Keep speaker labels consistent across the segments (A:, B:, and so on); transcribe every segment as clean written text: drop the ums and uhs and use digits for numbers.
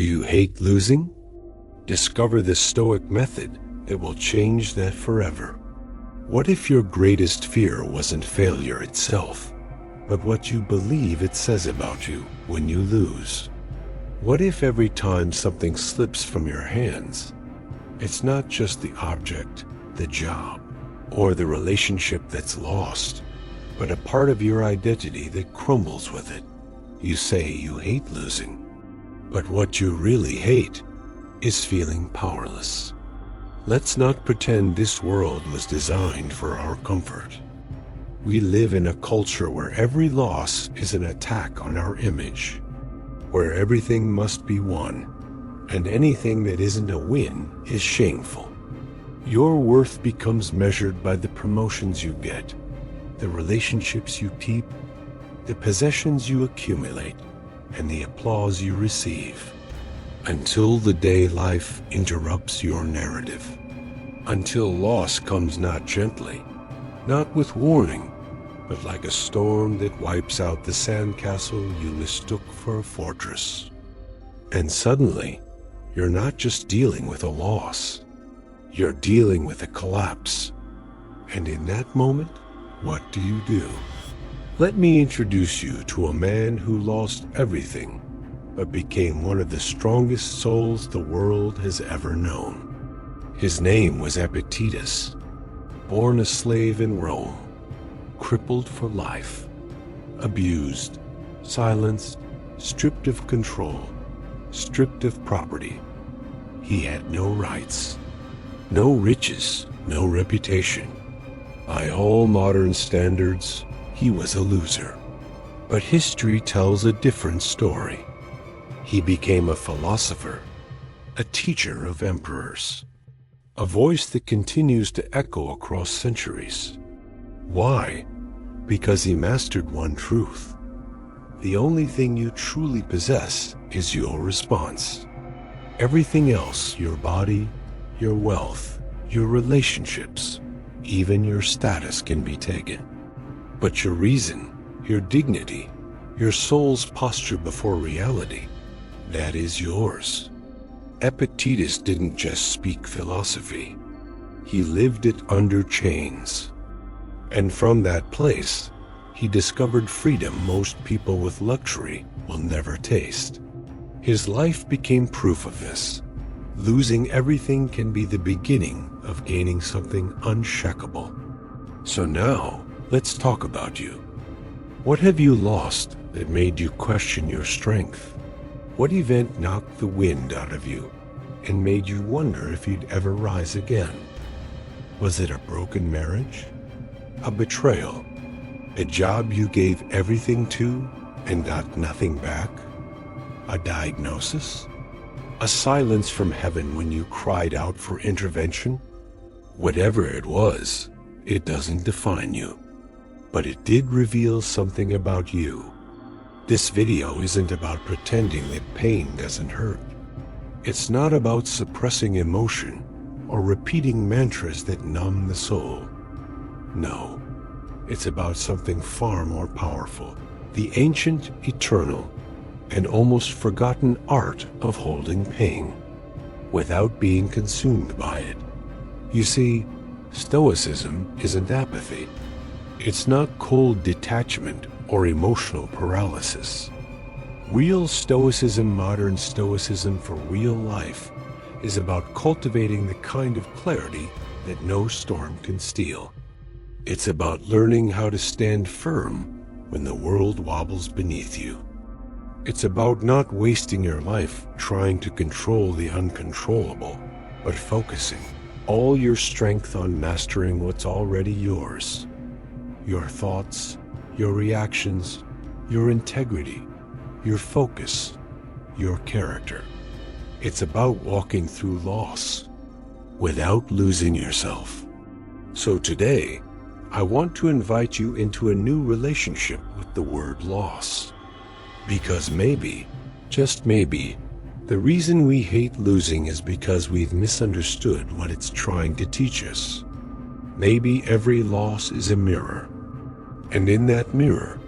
A: Do you hate losing? Discover the Stoic method that will change that forever. What if your greatest fear wasn't failure itself, but what you believe it says about you when you lose? What if every time something slips from your hands, it's not just the object, the job, or the relationship that's lost, but a part of your identity that crumbles with it? You say you hate losing, but what you really hate is feeling powerless. Let's not pretend this world was designed for our comfort. We live in a culture where every loss is an attack on our image, where everything must be won, and anything that isn't a win is shameful. Your worth becomes measured by the promotions you get, the relationships you keep, the possessions you accumulate, and the applause you receive. Until the day life interrupts your narrative. Until loss comes not gently, not with warning, but like a storm that wipes out the sandcastle you mistook for a fortress. And suddenly, you're not just dealing with a loss, you're dealing with a collapse. And in that moment, what do you do? Let me introduce you to a man who lost everything, but became one of the strongest souls the world has ever known. His name was Epictetus, born a slave in Rome, crippled for life, abused, silenced, stripped of control, stripped of property. He had no rights, no riches, no reputation. By all modern standards, he was a loser. But history tells a different story. He became a philosopher, a teacher of emperors, a voice that continues to echo across centuries. Why? Because he mastered one truth. The only thing you truly possess is your response. Everything else, your body, your wealth, your relationships, even your status can be taken. But your reason, your dignity, your soul's posture before reality, that is yours. Epictetus didn't just speak philosophy. He lived it under chains. And from that place, he discovered freedom most people with luxury will never taste. His life became proof of this. Losing everything can be the beginning of gaining something unshackable. So now, let's talk about you. What have you lost that made you question your strength? What event knocked the wind out of you and made you wonder if you'd ever rise again? Was it a broken marriage? A betrayal? A job you gave everything to and got nothing back? A diagnosis? A silence from heaven when you cried out for intervention? Whatever it was, it doesn't define you. But it did reveal something about you. This video isn't about pretending that pain doesn't hurt. It's not about suppressing emotion or repeating mantras that numb the soul. No, it's about something far more powerful. The ancient, eternal, and almost forgotten art of holding pain without being consumed by it. You see, Stoicism isn't apathy. It's not cold detachment or emotional paralysis. Real Stoicism, modern Stoicism for real life, is about cultivating the kind of clarity that no storm can steal. It's about learning how to stand firm when the world wobbles beneath you. It's about not wasting your life trying to control the uncontrollable, but focusing all your strength on mastering what's already yours. Your thoughts, your reactions, your integrity, your focus, your character. It's about walking through loss without losing yourself. So today, I want to invite you into a new relationship with the word loss. Because maybe, just maybe, the reason we hate losing is because we've misunderstood what it's trying to teach us. Maybe every loss is a mirror. And in that mirror,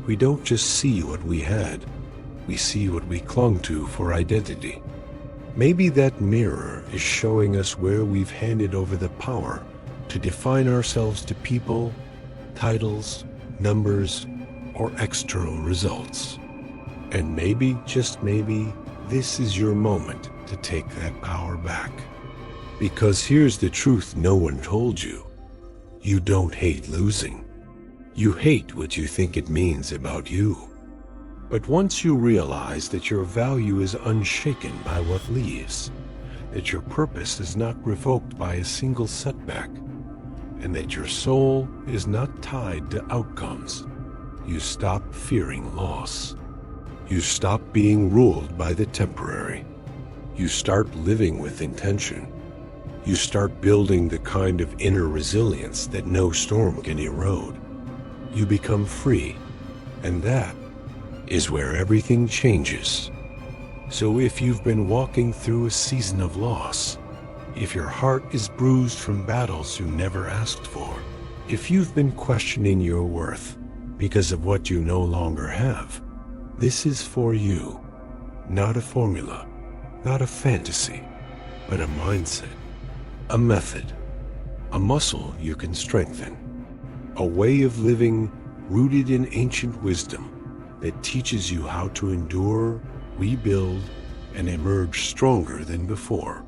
A: we don't just see what we had, we see what we clung to for identity. Maybe that mirror is showing us where we've handed over the power to define ourselves to people, titles, numbers, or external results. And maybe, just maybe, this is your moment to take that power back. Because here's the truth no one told you. You don't hate losing. You hate what you think it means about you. But once you realize that your value is unshaken by what leaves, that your purpose is not revoked by a single setback, and that your soul is not tied to outcomes, you stop fearing loss. You stop being ruled by the temporary. You start living with intention. You start building the kind of inner resilience that no storm can erode. You become free, and that is where everything changes. So if you've been walking through a season of loss, if your heart is bruised from battles you never asked for, if you've been questioning your worth because of what you no longer have, this is for you. Not a formula, not a fantasy, but a mindset, a method, a muscle you can strengthen, a way of living rooted in ancient wisdom that teaches you how to endure, rebuild, and emerge stronger than before.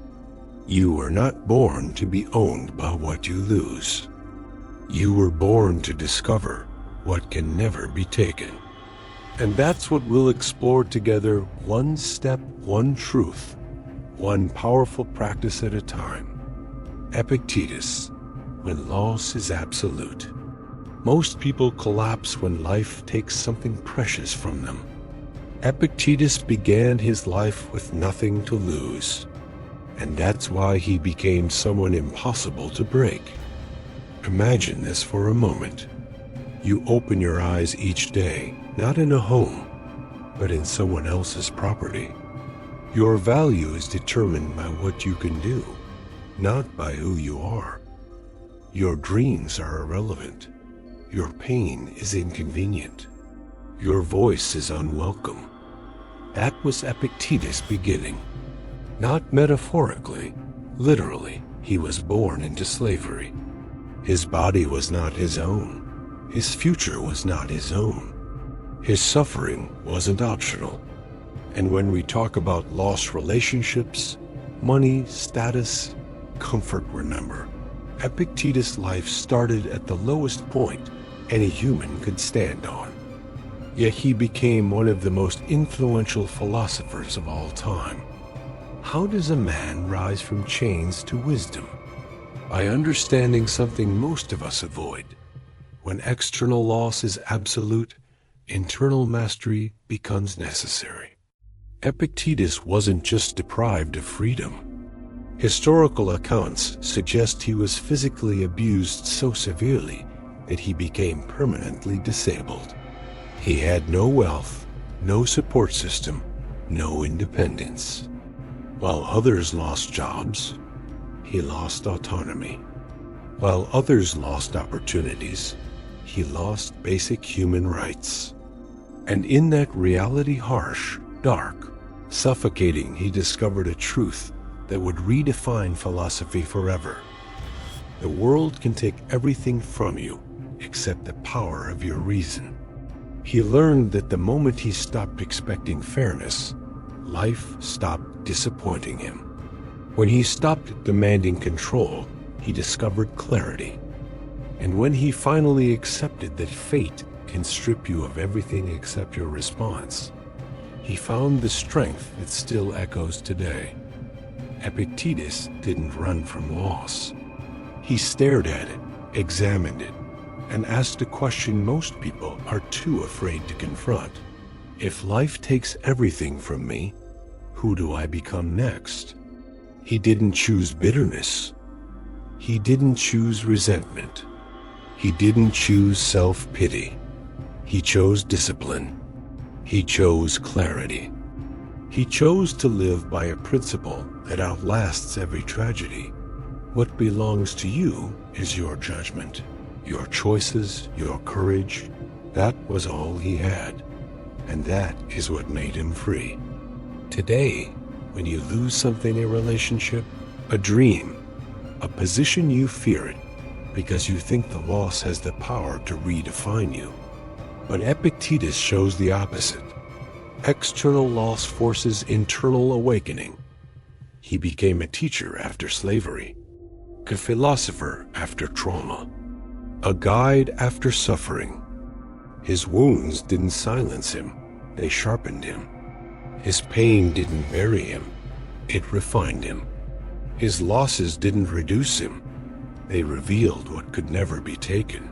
A: You were not born to be owned by what you lose. You were born to discover what can never be taken. And that's what we'll explore together, one step, one truth, one powerful practice at a time. Epictetus, when loss is absolute. Most people collapse when life takes something precious from them. Epictetus began his life with nothing to lose, and that's why he became someone impossible to break. Imagine this for a moment. You open your eyes each day, not in a home, but in someone else's property. Your value is determined by what you can do, not by who you are. Your dreams are irrelevant. Your pain is inconvenient. Your voice is unwelcome. That was Epictetus' beginning. Not metaphorically, literally, he was born into slavery. His body was not his own. His future was not his own. His suffering wasn't optional. And when we talk about lost relationships, money, status, comfort, remember, Epictetus' life started at the lowest point any human could stand on. Yet he became one of the most influential philosophers of all time. How does a man rise from chains to wisdom? By understanding something most of us avoid. When external loss is absolute, internal mastery becomes necessary. Epictetus wasn't just deprived of freedom. Historical accounts suggest he was physically abused so severely that he became permanently disabled. He had no wealth, no support system, no independence. While others lost jobs, he lost autonomy. While others lost opportunities, he lost basic human rights. And in that reality harsh, dark, suffocating, he discovered a truth that would redefine philosophy forever. The world can take everything from you except the power of your reason. He learned that the moment he stopped expecting fairness, life stopped disappointing him. When he stopped demanding control, he discovered clarity. And when he finally accepted that fate can strip you of everything except your response, he found the strength that still echoes today. Epictetus didn't run from loss. He stared at it, examined it, and asked a question most people are too afraid to confront. If life takes everything from me, who do I become next? He didn't choose bitterness. He didn't choose resentment. He didn't choose self-pity. He chose discipline. He chose clarity. He chose to live by a principle that outlasts every tragedy. What belongs to you is your judgment, your choices, your courage. That was all he had. and that is what made him free. Today, when you lose something, a relationship, a dream, a position, you fear it because you think the loss has the power to redefine you. But Epictetus shows the opposite. External loss forces internal awakening. He became a teacher after slavery, a philosopher after trauma, a guide after suffering. His wounds didn't silence him, they sharpened him. His pain didn't bury him, it refined him. His losses didn't reduce him, they revealed what could never be taken.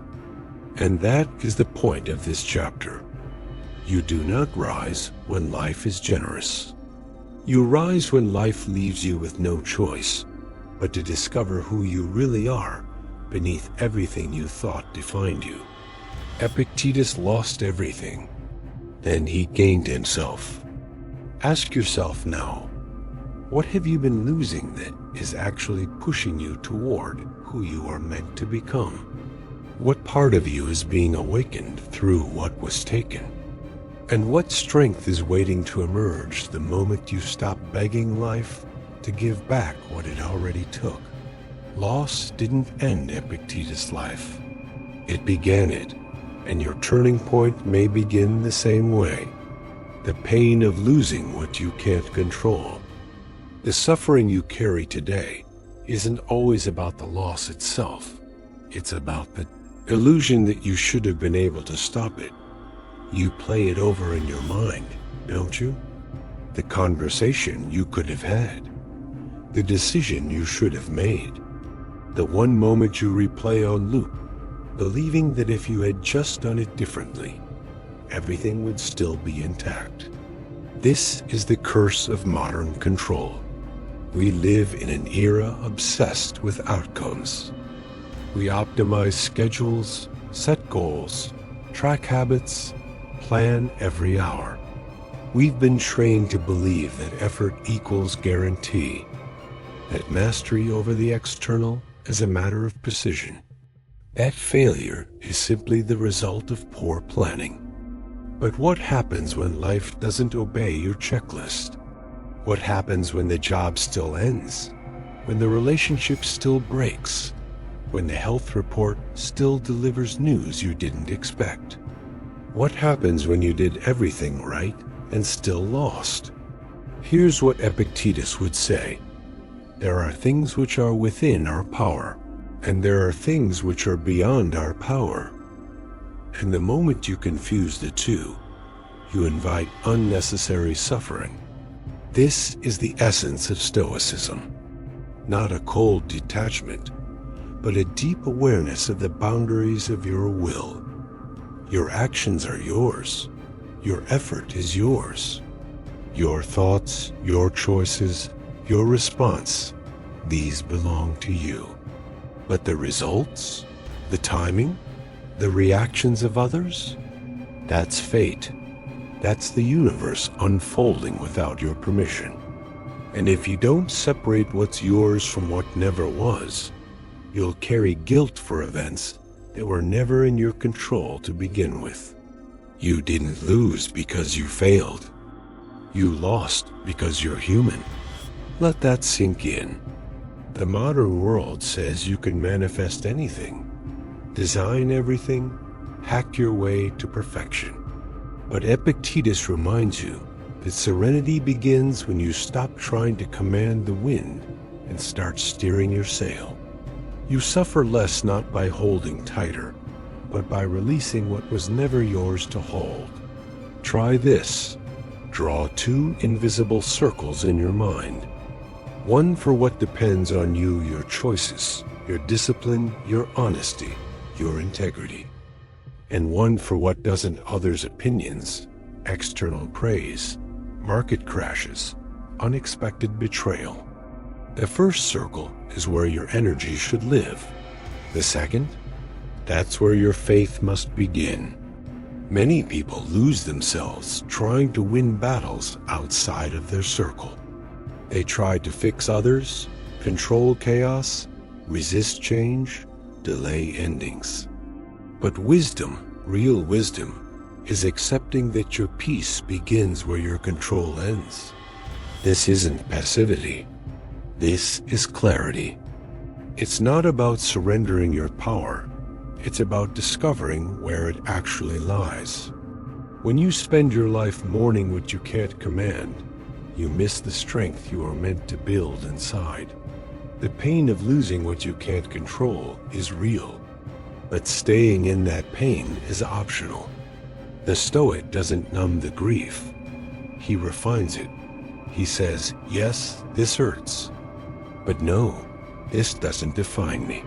A: And that is the point of this chapter. You do not rise when life is generous. You rise when life leaves you with no choice but to discover who you really are beneath everything you thought defined you. Epictetus lost everything. Then he gained himself. Ask yourself now, what have you been losing that is actually pushing you toward who you are meant to become? What part of you is being awakened through what was taken? And what strength is waiting to emerge the moment you stop begging life to give back what it already took? Loss didn't end Epictetus' life. It began it, and your turning point may begin the same way. The pain of losing what you can't control. The suffering you carry today isn't always about the loss itself. It's about the illusion that you should have been able to stop it. You play it over in your mind, don't you? The conversation you could have had. The decision you should have made. The one moment you replay on loop, believing that if you had just done it differently, everything would still be intact. This is the curse of modern control. We live in an era obsessed with outcomes. We optimize schedules, set goals, track habits, plan every hour. We've been trained to believe that effort equals guarantee, that mastery over the external is a matter of precision. That failure is simply the result of poor planning. But what happens when life doesn't obey your checklist? What happens when the job still ends? When the relationship still breaks? When the health report still delivers news you didn't expect? What happens when you did everything right and still lost? Here's what Epictetus would say. There are things which are within our power, and there are things which are beyond our power. And the moment you confuse the two, you invite unnecessary suffering. This is the essence of Stoicism. Not a cold detachment, but a deep awareness of the boundaries of your will. Your actions are yours. Your effort is yours. Your thoughts, your choices, your response, these belong to you. But the results, the timing, the reactions of others, that's fate. That's the universe unfolding without your permission. And if you don't separate what's yours from what never was, you'll carry guilt for events that were never in your control to begin with. You didn't lose because you failed. You lost because you're human. Let that sink in. The modern world says you can manifest anything, design everything, hack your way to perfection. But Epictetus reminds you that serenity begins when you stop trying to command the wind and start steering your sail. You suffer less not by holding tighter, but by releasing what was never yours to hold. Try this. Draw 2 invisible circles in your mind. One for what depends on you, your choices, your discipline, your honesty, your integrity. And one for what doesn't others' opinions, external praise, market crashes, unexpected betrayal. The first circle is where your energy should live. The second, that's where your faith must begin. Many people lose themselves trying to win battles outside of their circle. They try to fix others, control chaos, resist change, delay endings. But wisdom, real wisdom, is accepting that your peace begins where your control ends. This isn't passivity. This is clarity. It's not about surrendering your power. It's about discovering where it actually lies. When you spend your life mourning what you can't command, you miss the strength you are meant to build inside. The pain of losing what you can't control is real, but staying in that pain is optional. The Stoic doesn't numb the grief. He refines it. He says, yes, this hurts, but no, this doesn't define me.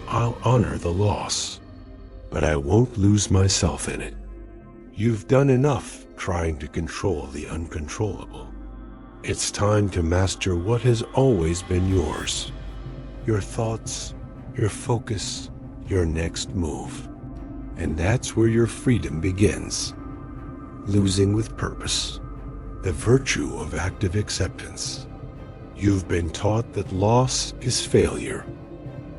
A: I'll honor the loss, but I won't lose myself in it. You've done enough trying to control the uncontrollable. It's time to master what has always been yours. Your thoughts, your focus, your next move. And that's where your freedom begins. Losing with purpose. The virtue of active acceptance. You've been taught that loss is failure.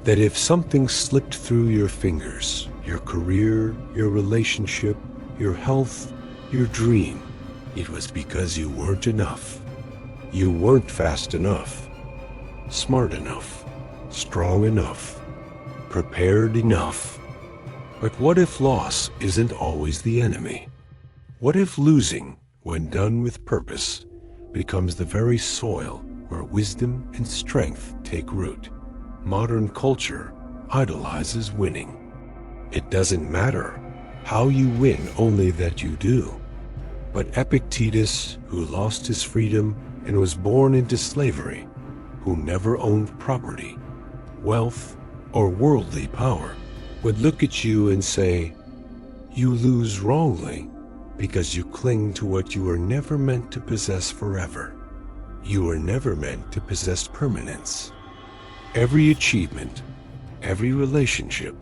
A: That if something slipped through your fingers, your career, your relationship, your health, your dream, it was because you weren't enough. You weren't fast enough, smart enough, strong enough, prepared enough. But what if loss isn't always the enemy? What if losing, when done with purpose, becomes the very soil where wisdom and strength take root? Modern culture idolizes winning. It doesn't matter how you win, only that you do. But Epictetus, who lost his freedom and was born into slavery, who never owned property, wealth, or worldly power, would look at you and say, you lose wrongly because you cling to what you were never meant to possess forever. You were never meant to possess permanence. Every achievement, every relationship,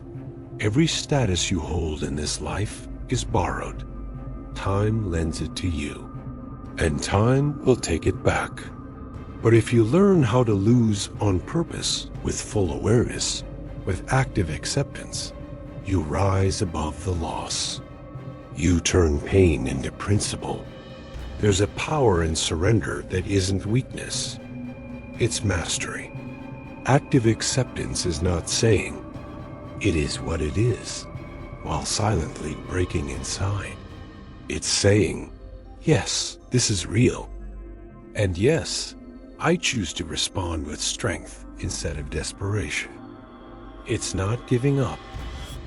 A: every status you hold in this life is borrowed. Time lends it to you, and time will take it back. But if you learn how to lose on purpose, with full awareness, with active acceptance, you rise above the loss. You turn pain into principle. There's a power in surrender that isn't weakness. It's mastery. Active acceptance is not saying, it is what it is, while silently breaking inside. It's saying, yes, this is real. And yes, I choose to respond with strength instead of desperation. It's not giving up.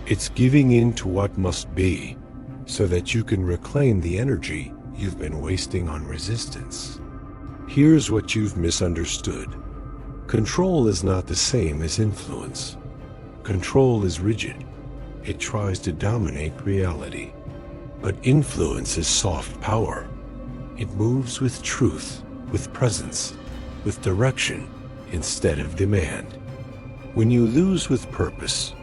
A: It's giving in to what must be, so that you can reclaim the energy you've been wasting on resistance. Here's what you've misunderstood. Control is not the same as influence. Control is rigid. It tries to dominate reality. But influence is soft power. It moves with truth, with presence, with direction, instead of demand. When you lose with purpose,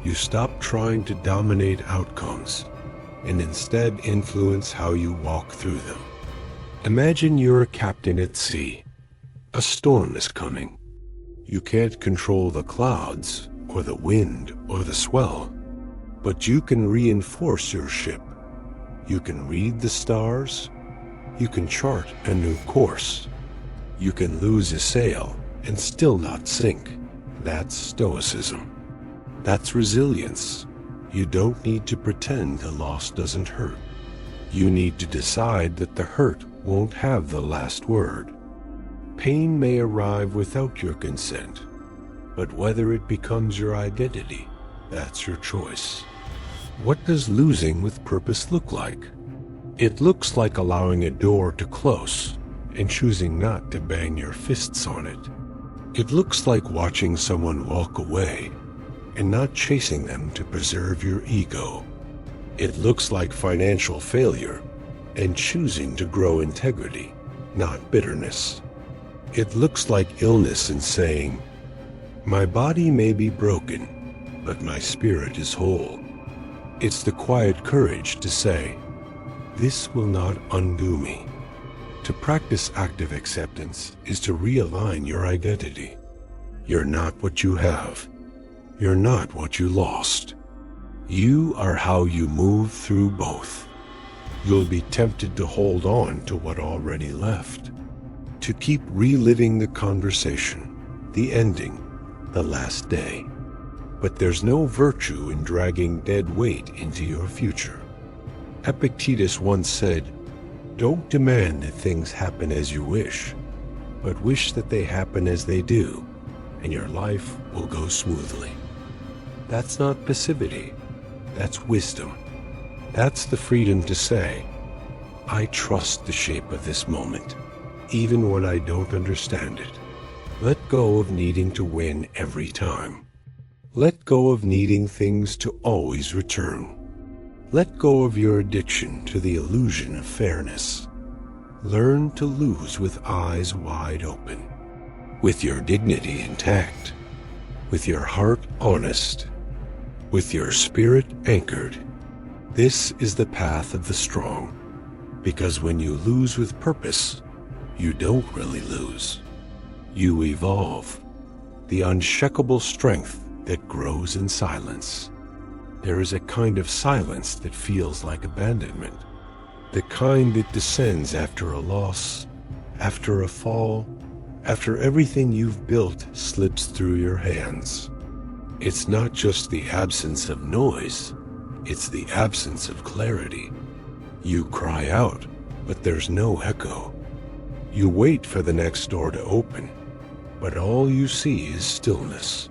A: you stop trying to dominate outcomes and instead influence how you walk through them. Imagine you're a captain at sea. A storm is coming. You can't control the clouds or the wind or the swell, but you can reinforce your ship. You can read the stars. You can chart a new course. You can lose a sail and still not sink. That's Stoicism. That's resilience. You don't need to pretend the loss doesn't hurt. You need to decide that the hurt won't have the last word. Pain may arrive without your consent, but whether it becomes your identity, that's your choice. What does losing with purpose look like? It looks like allowing a door to close and choosing not to bang your fists on it. It looks like watching someone walk away and not chasing them to preserve your ego. It looks like financial failure and choosing to grow integrity, not bitterness. It looks like illness and saying, my body may be broken, but my spirit is whole. It's the quiet courage to say, this will not undo me. To practice active acceptance is to realign your identity. You're not what you have. You're not what you lost. You are how you move through both. You'll be tempted to hold on to what already left, to keep reliving the conversation, the ending, the last day. But there's no virtue in dragging dead weight into your future. Epictetus once said, "Don't demand that things happen as you wish, but wish that they happen as they do, and your life will go smoothly." That's not passivity. That's wisdom. That's the freedom to say, "I trust the shape of this moment, even when I don't understand it." Let go of needing to win every time. Let go of needing things to always return. Let go of your addiction to the illusion of fairness. Learn to lose with eyes wide open, with your dignity intact, with your heart honest, with your spirit anchored. This is the path of the strong, because when you lose with purpose, you don't really lose. You evolve, the unshakable strength that grows in silence. There is a kind of silence that feels like abandonment, the kind that descends after a loss, after a fall, after everything you've built slips through your hands. It's not just the absence of noise, it's the absence of clarity. You cry out, but there's no echo. You wait for the next door to open, but all you see is stillness.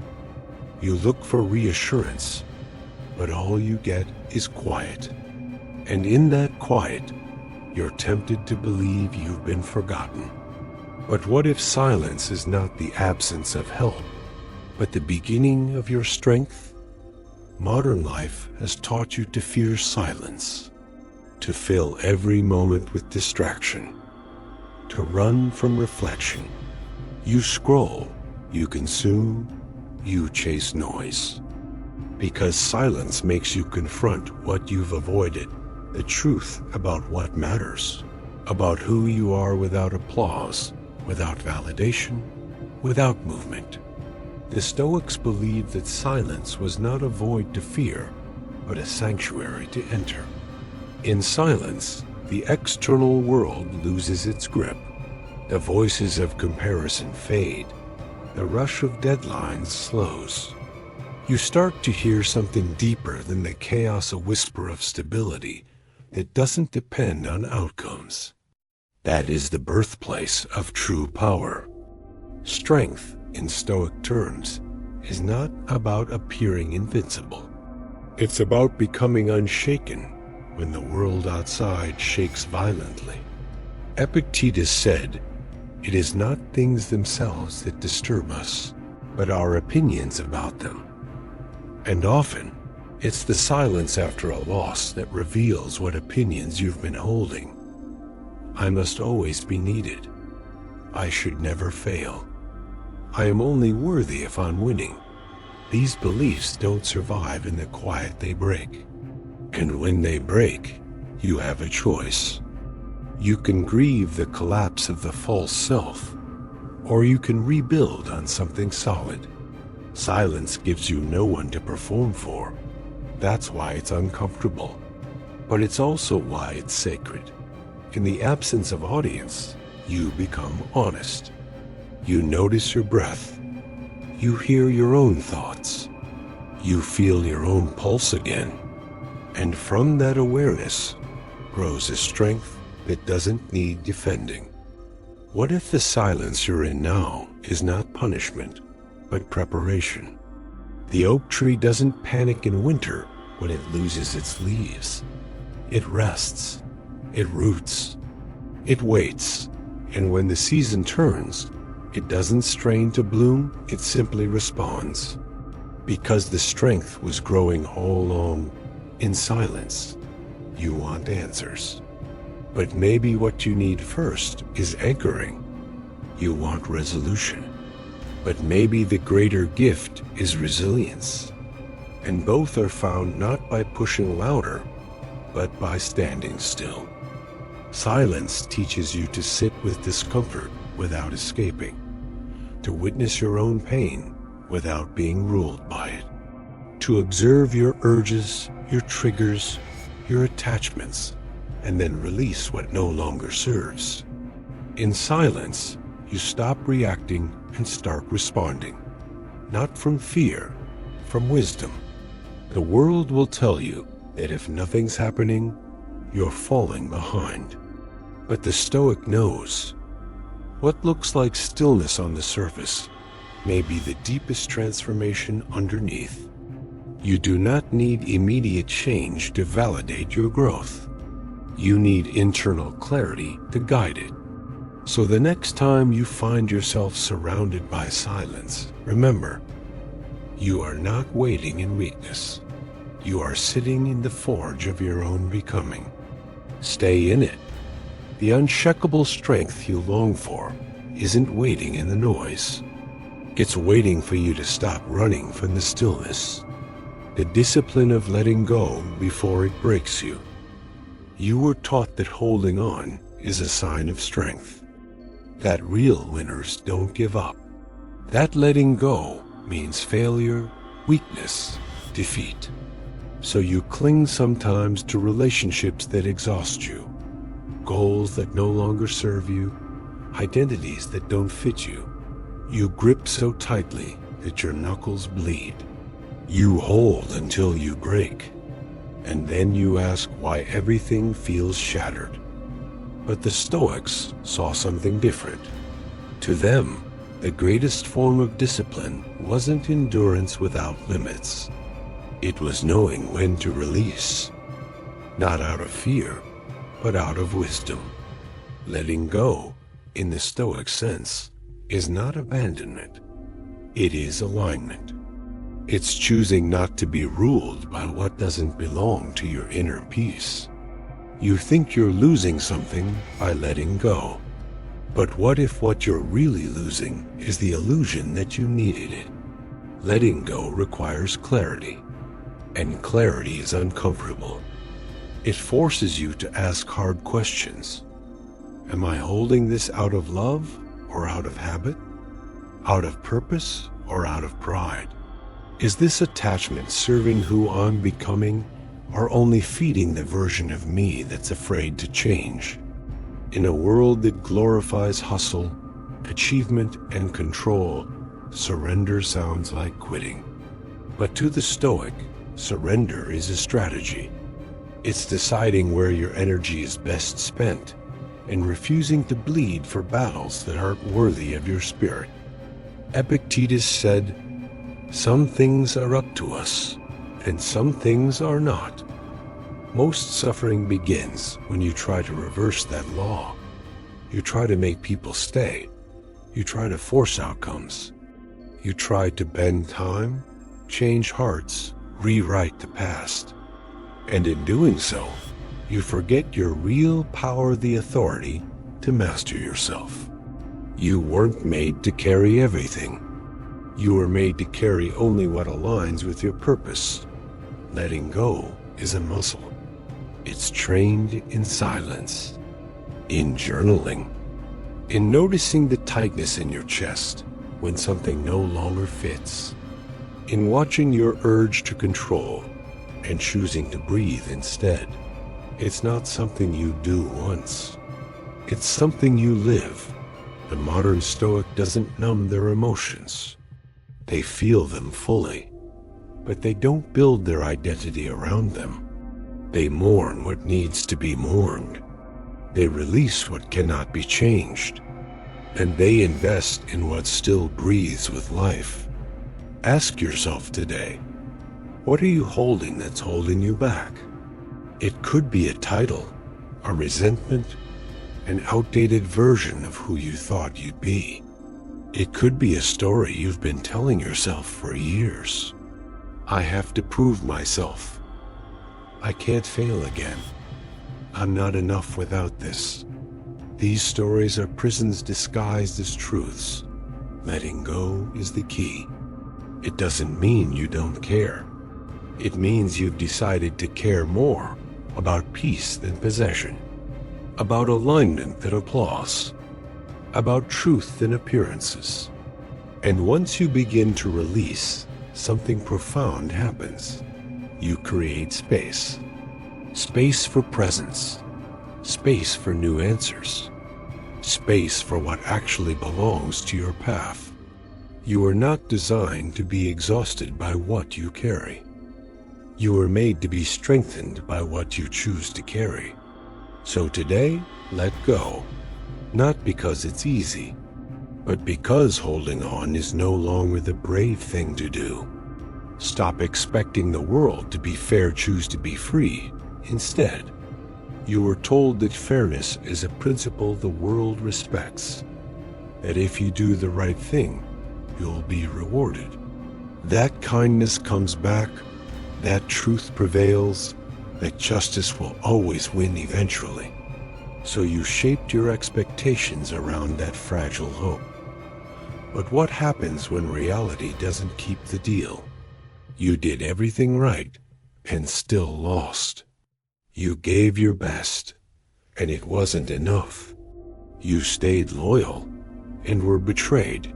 A: You look for reassurance, but all you get is quiet. And in that quiet, you're tempted to believe you've been forgotten. But what if silence is not the absence of help, but the beginning of your strength? Modern life has taught you to fear silence, to fill every moment with distraction, to run from reflection. You scroll, you consume, you chase noise. Because silence makes you confront what you've avoided, the truth about what matters, about who you are without applause, without validation, without movement. The Stoics believed that silence was not a void to fear, but a sanctuary to enter. In silence, the external world loses its grip. The voices of comparison fade. The rush of deadlines slows. You start to hear something deeper than the chaos, a whisper of stability that doesn't depend on outcomes. That is the birthplace of true power. Strength, in Stoic terms, is not about appearing invincible. It's about becoming unshaken when the world outside shakes violently. Epictetus said, "It is not things themselves that disturb us, but our opinions about them." And often, it's the silence after a loss that reveals what opinions you've been holding. I must always be needed. I should never fail. I am only worthy if I'm winning. These beliefs don't survive in the quiet, they break. And when they break, you have a choice. You can grieve the collapse of the false self, or you can rebuild on something solid. Silence gives you no one to perform for. That's why it's uncomfortable. But it's also why it's sacred. In the absence of audience, you become honest. You notice your breath. You hear your own thoughts. You feel your own pulse again. And from that awareness grows a strength that doesn't need defending. What if the silence you're in now is not punishment, but preparation? The oak tree doesn't panic in winter when it loses its leaves. It rests, it roots, it waits, and when the season turns, it doesn't strain to bloom, it simply responds. Because the strength was growing all along in silence. You want answers. But maybe what you need first is anchoring. You want resolution. But maybe the greater gift is resilience. And both are found not by pushing louder, but by standing still. Silence teaches you to sit with discomfort without escaping, to witness your own pain without being ruled by it, to observe your urges, your triggers, your attachments, and then release what no longer serves. In silence, you stop reacting and start responding. Not from fear, from wisdom. The world will tell you that if nothing's happening, you're falling behind. But the Stoic knows what looks like stillness on the surface may be the deepest transformation underneath. You do not need immediate change to validate your growth. You need internal clarity to guide it. So the next time you find yourself surrounded by silence, remember, you are not waiting in weakness. You are sitting in the forge of your own becoming. Stay in it. The unshakable strength you long for isn't waiting in the noise. It's waiting for you to stop running from the stillness. The discipline of letting go before it breaks you. You were taught that holding on is a sign of strength. That real winners don't give up. That letting go means failure, weakness, defeat. So you cling sometimes to relationships that exhaust you, goals that no longer serve you, identities that don't fit you. You grip so tightly that your knuckles bleed. You hold until you break, and then you ask why everything feels shattered. But the Stoics saw something different. To them, the greatest form of discipline wasn't endurance without limits. It was knowing when to release, not out of fear, but out of wisdom. Letting go, in the Stoic sense, is not abandonment. It is alignment. It's choosing not to be ruled by what doesn't belong to your inner peace. You think you're losing something by letting go. But what if what you're really losing is the illusion that you needed it? Letting go requires clarity, and clarity is uncomfortable. It forces you to ask hard questions. Am I holding this out of love or out of habit? Out of purpose or out of pride? Is this attachment serving who I'm becoming or only feeding the version of me that's afraid to change? In a world that glorifies hustle, achievement, and control, surrender sounds like quitting. But to the Stoic, surrender is a strategy. It's deciding where your energy is best spent and refusing to bleed for battles that aren't worthy of your spirit. Epictetus said, "Some things are up to us, and some things are not." Most suffering begins when you try to reverse that law. You try to make people stay. You try to force outcomes. You try to bend time, change hearts, rewrite the past. And in doing so, you forget your real power, the authority to master yourself. You weren't made to carry everything. You were made to carry only what aligns with your purpose. Letting go is a muscle. It's trained in silence, in journaling, in noticing the tightness in your chest when something no longer fits, in watching your urge to control and choosing to breathe instead. It's not something you do once. It's something you live. The modern Stoic doesn't numb their emotions. They feel them fully, but they don't build their identity around them. They mourn what needs to be mourned. They release what cannot be changed. And they invest in what still breathes with life. Ask yourself today, what are you holding that's holding you back? It could be a title, a resentment, an outdated version of who you thought you'd be. It could be a story you've been telling yourself for years. I have to prove myself. I can't fail again. I'm not enough without this. These stories are prisons disguised as truths. Letting go is the key. It doesn't mean you don't care. It means you've decided to care more about peace than possession, about alignment than applause, about truth than appearances. And once you begin to release, something profound happens. You create space. Space for presence, space for new answers, space for what actually belongs to your path. You are not designed to be exhausted by what you carry. You are made to be strengthened by what you choose to carry. So today, let go, not because it's easy, but because holding on is no longer the brave thing to do. Stop expecting the world to be fair, choose to be free. Instead, you were told that fairness is a principle the world respects, that if you do the right thing, you'll be rewarded. That kindness comes back, that truth prevails, that justice will always win eventually. So you shaped your expectations around that fragile hope. But what happens when reality doesn't keep the deal? You did everything right and still lost. You gave your best, and it wasn't enough. You stayed loyal and were betrayed.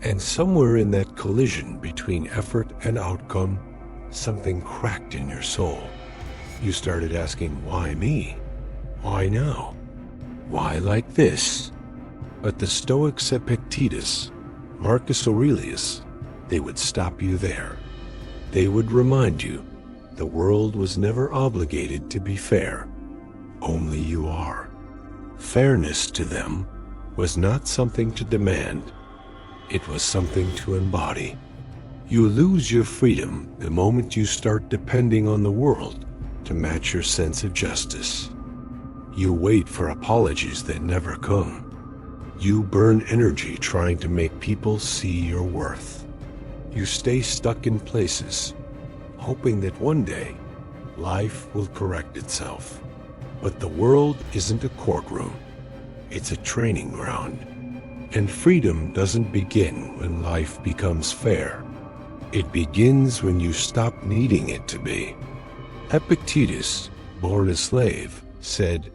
A: And somewhere in that collision between effort and outcome, something cracked in your soul. You started asking, why me? Why now? Why like this? But the Stoics, Epictetus, Marcus Aurelius, they would stop you there. They would remind you the world was never obligated to be fair. Only you are. Fairness to them was not something to demand. It was something to embody. You lose your freedom the moment you start depending on the world to match your sense of justice. You wait for apologies that never come. You burn energy trying to make people see your worth. You stay stuck in places, hoping that one day life will correct itself. But the world isn't a courtroom. It's a training ground. And freedom doesn't begin when life becomes fair. It begins when you stop needing it to be. Epictetus, born a slave, said,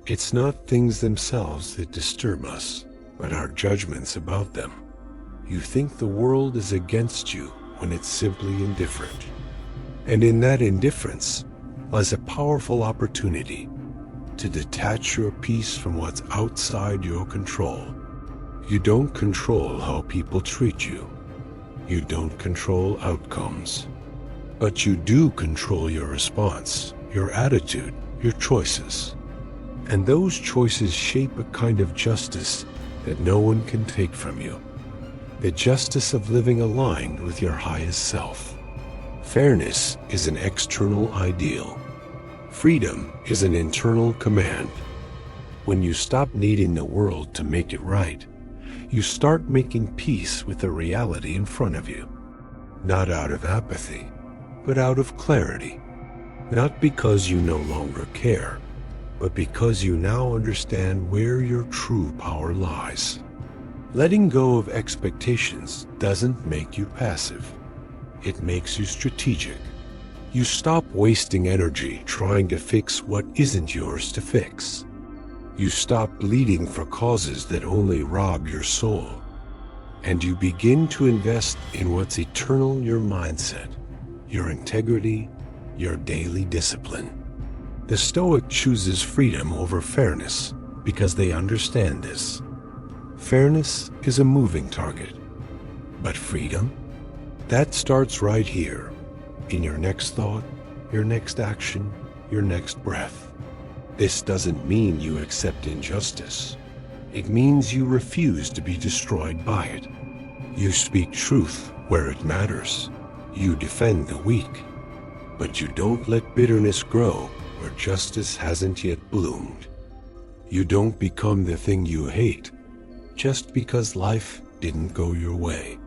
A: "It's not things themselves that disturb us, but our judgments about them." You think the world is against you when it's simply indifferent. And in that indifference lies a powerful opportunity to detach your peace from what's outside your control. You don't control how people treat you. You don't control outcomes. But you do control your response, your attitude, your choices. And those choices shape a kind of justice that no one can take from you. The justice of living aligned with your highest self. Fairness is an external ideal. Freedom is an internal command. When you stop needing the world to make it right, you start making peace with the reality in front of you. Not out of apathy, but out of clarity. Not because you no longer care, but because you now understand where your true power lies. Letting go of expectations doesn't make you passive. It makes you strategic. You stop wasting energy trying to fix what isn't yours to fix. You stop bleeding for causes that only rob your soul. And you begin to invest in what's eternal, your mindset, your integrity, your daily discipline. The Stoic chooses freedom over fairness because they understand this. Fairness is a moving target, but freedom, that starts right here, in your next thought, your next action, your next breath. This doesn't mean you accept injustice. It means you refuse to be destroyed by it. You speak truth where it matters. You defend the weak, but you don't let bitterness grow where justice hasn't yet bloomed. You don't become the thing you hate just because life didn't go your way.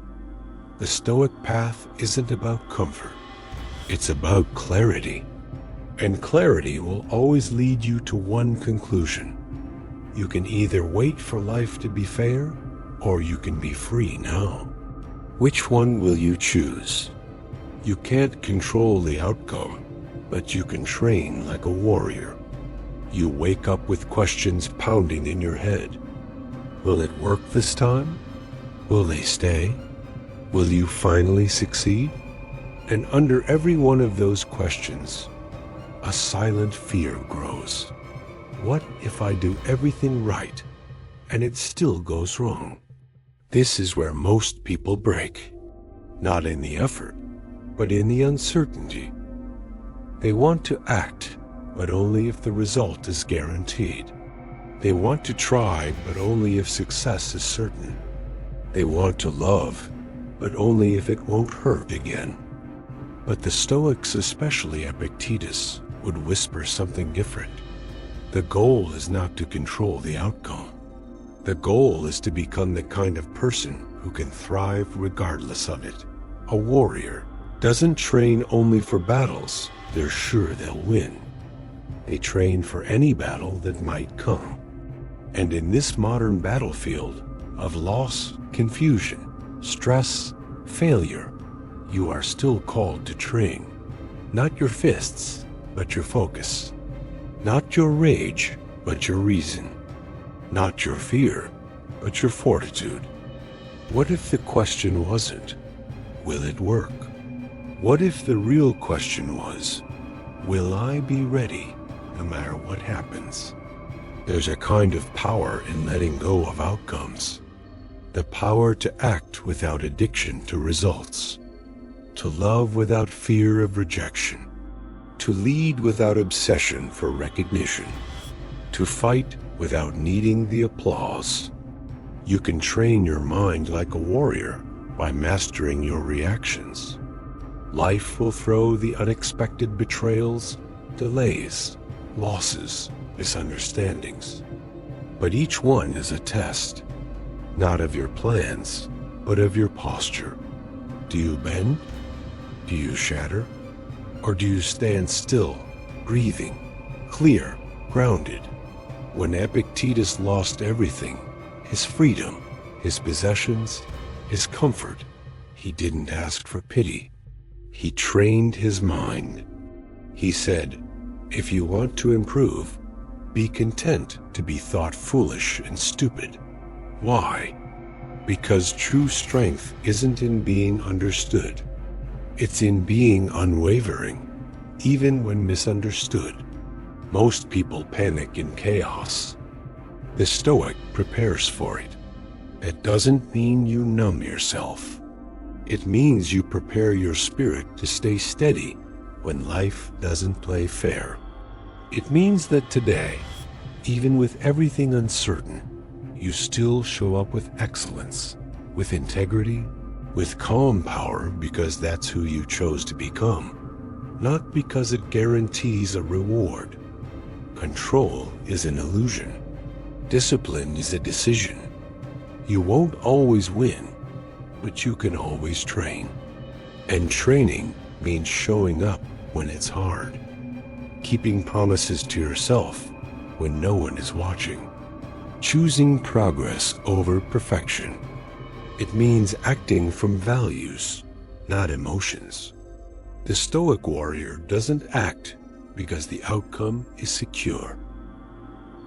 A: The Stoic path isn't about comfort. It's about clarity. And clarity will always lead you to one conclusion. You can either wait for life to be fair, or you can be free now. Which one will you choose? You can't control the outcome, but you can train like a warrior. You wake up with questions pounding in your head. Will it work this time? Will they stay? Will you finally succeed? And under every one of those questions, a silent fear grows. What if I do everything right and it still goes wrong? This is where most people break. Not in the effort, but in the uncertainty. They want to act, but only if the result is guaranteed. They want to try, but only if success is certain. They want to love, but only if it won't hurt again. But the Stoics, especially Epictetus, would whisper something different. The goal is not to control the outcome. The goal is to become the kind of person who can thrive regardless of it. A warrior doesn't train only for battles they're sure they'll win. They train for any battle that might come. And in this modern battlefield of loss, confusion, stress, failure, you are still called to train. Not your fists, but your focus. Not your rage, but your reason. Not your fear, but your fortitude. What if the question wasn't, will it work? What if the real question was, will I be ready no matter what happens? There's a kind of power in letting go of outcomes. The power to act without addiction to results. To love without fear of rejection. To lead without obsession for recognition. To fight without needing the applause. You can train your mind like a warrior by mastering your reactions. Life will throw the unexpected betrayals, delays, losses, misunderstandings. But each one is a test, not of your plans, but of your posture. Do you bend? Do you shatter? Or do you stand still, breathing, clear, grounded? When Epictetus lost everything, his freedom, his possessions, his comfort, he didn't ask for pity. He trained his mind. He said, if you want to improve, be content to be thought foolish and stupid. Why? Because true strength isn't in being understood. It's in being unwavering, even when misunderstood. Most people panic in chaos. The Stoic prepares for it. It doesn't mean you numb yourself. It means you prepare your spirit to stay steady when life doesn't play fair. It means that today, even with everything uncertain, you still show up with excellence, with integrity, with calm power because that's who you chose to become, not because it guarantees a reward. Control is an illusion. Discipline is a decision. You won't always win, but you can always train. And training means showing up when it's hard, keeping promises to yourself when no one is watching, choosing progress over perfection. It means acting from values, not emotions. The Stoic warrior doesn't act because the outcome is secure.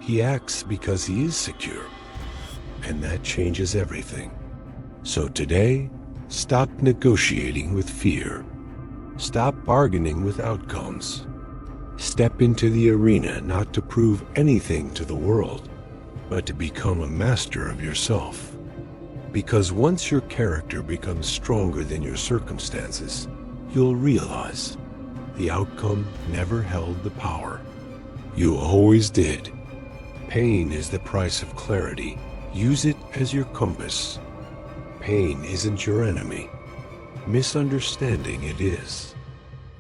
A: He acts because he is secure, and that changes everything. So today, stop negotiating with fear. Stop bargaining with outcomes. Step into the arena not to prove anything to the world, but to become a master of yourself. Because once your character becomes stronger than your circumstances, you'll realize the outcome never held the power. You always did. Pain is the price of clarity. Use it as your compass. Pain isn't your enemy. Misunderstanding it is.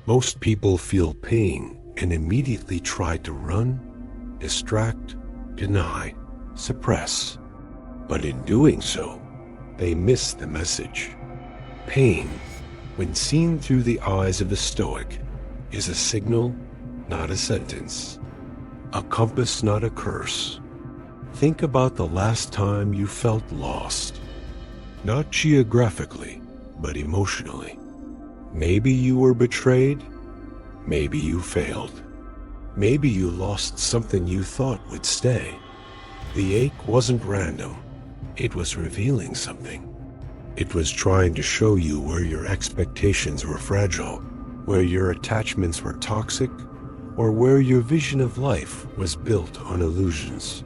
A: Most people feel pain and immediately try to run, distract, deny, suppress. But in doing so, they miss the message. Pain, when seen through the eyes of the Stoic, is a signal, not a sentence. A compass, not a curse. Think about the last time you felt lost. Not geographically, but emotionally. Maybe you were betrayed. Maybe you failed. Maybe you lost something you thought would stay. The ache wasn't random. It was revealing something. It was trying to show you where your expectations were fragile, where your attachments were toxic, or where your vision of life was built on illusions,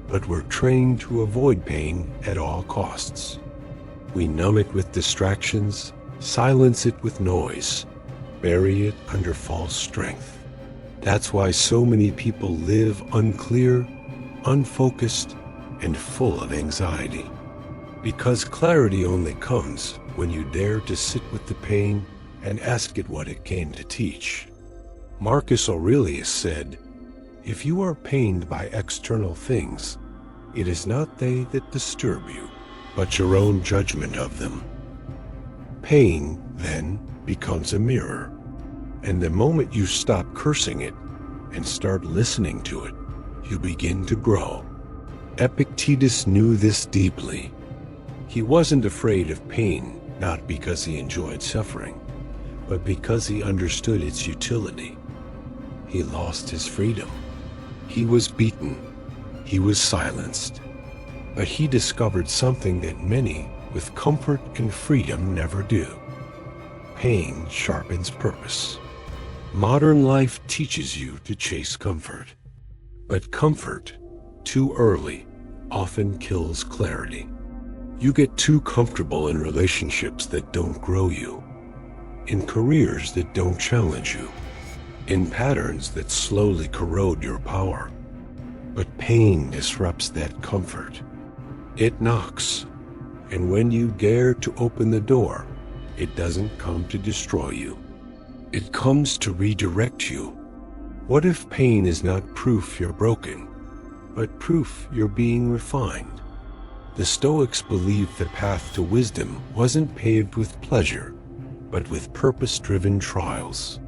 A: but we're trained to avoid pain at all costs. We numb it with distractions, silence it with noise, bury it under false strength. That's why so many people live unclear, unfocused, and full of anxiety. Because clarity only comes when you dare to sit with the pain and ask it what it came to teach. Marcus Aurelius said, "If you are pained by external things, it is not they that disturb you, but your own judgment of them." Pain, then, becomes a mirror, and the moment you stop cursing it and start listening to it, you begin to grow. Epictetus knew this deeply. He wasn't afraid of pain, not because he enjoyed suffering, but because he understood its utility. He lost his freedom. He was beaten. He was silenced. But he discovered something that many with comfort and freedom never do. Pain sharpens purpose. Modern life teaches you to chase comfort. But comfort, too early, often kills clarity. You get too comfortable in relationships that don't grow you, in careers that don't challenge you, in patterns that slowly corrode your power. But pain disrupts that comfort. It knocks, and when you dare to open the door, it doesn't come to destroy you. It comes to redirect you. What if pain is not proof you're broken, but proof you're being refined? The Stoics believed the path to wisdom wasn't paved with pleasure, but with purpose-driven trials.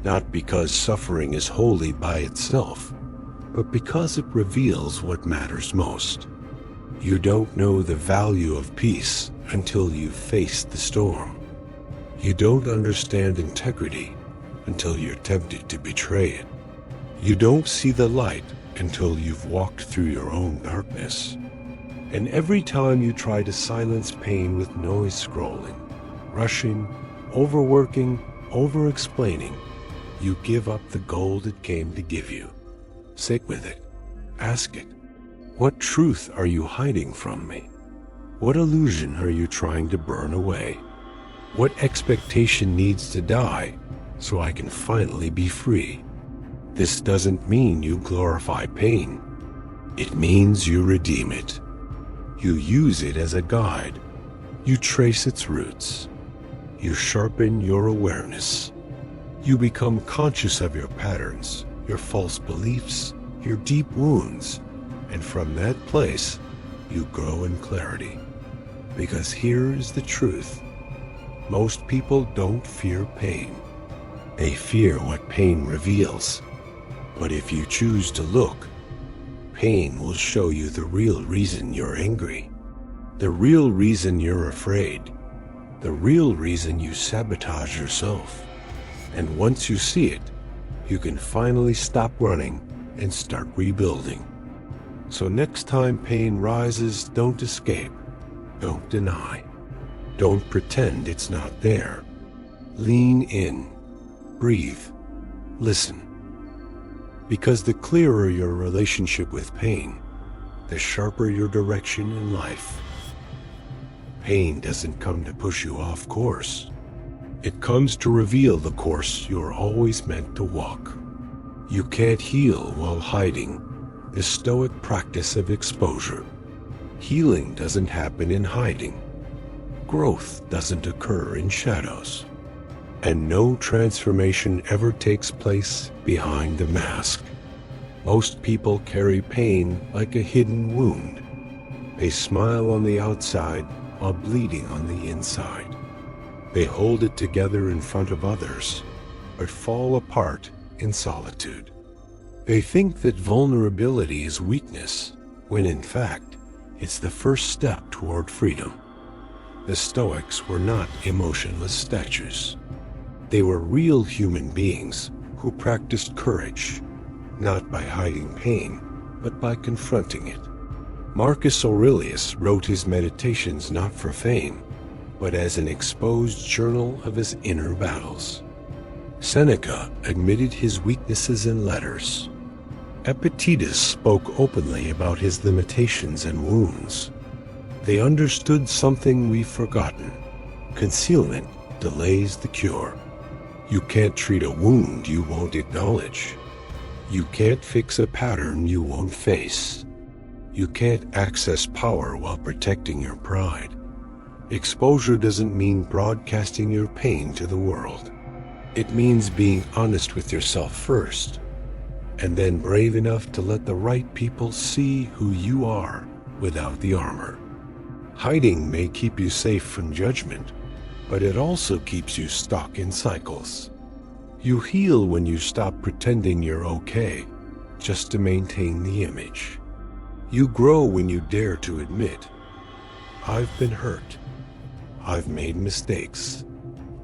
A: Not because suffering is holy by itself, but because it reveals what matters most. You don't know the value of peace until you've faced the storm. You don't understand integrity until you're tempted to betray it. You don't see the light until you've walked through your own darkness. And every time you try to silence pain with noise scrolling, rushing, overworking, over-explaining, you give up the gold it came to give you. Sit with it. Ask it. What truth are you hiding from me? What illusion are you trying to burn away? What expectation needs to die so I can finally be free? This doesn't mean you glorify pain. It means you redeem it. You use it as a guide. You trace its roots. You sharpen your awareness. You become conscious of your patterns, your false beliefs, your deep wounds, and from that place, you grow in clarity. Because here is the truth. Most people don't fear pain. They fear what pain reveals. But if you choose to look, pain will show you the real reason you're angry, the real reason you're afraid, the real reason you sabotage yourself. And once you see it, you can finally stop running and start rebuilding. So next time pain rises, don't escape, don't deny, don't pretend it's not there. Lean in, breathe, listen. Because the clearer your relationship with pain, the sharper your direction in life. Pain doesn't come to push you off course. It comes to reveal the course you're always meant to walk. You can't heal while hiding, the Stoic practice of exposure. Healing doesn't happen in hiding. Growth doesn't occur in shadows. And no transformation ever takes place behind the mask. Most people carry pain like a hidden wound. They smile on the outside while bleeding on the inside. They hold it together in front of others, but fall apart in solitude. They think that vulnerability is weakness, when in fact, it's the first step toward freedom. The Stoics were not emotionless statues. They were real human beings who practiced courage, not by hiding pain, but by confronting it. Marcus Aurelius wrote his meditations not for fame, but as an exposed journal of his inner battles. Seneca admitted his weaknesses in letters. Epictetus spoke openly about his limitations and wounds. They understood something we've forgotten. Concealment delays the cure. You can't treat a wound you won't acknowledge. You can't fix a pattern you won't face. You can't access power while protecting your pride. Exposure doesn't mean broadcasting your pain to the world. It means being honest with yourself first, and then brave enough to let the right people see who you are without the armor. Hiding may keep you safe from judgment, but it also keeps you stuck in cycles. You heal when you stop pretending you're okay, just to maintain the image. You grow when you dare to admit, I've been hurt. I've made mistakes.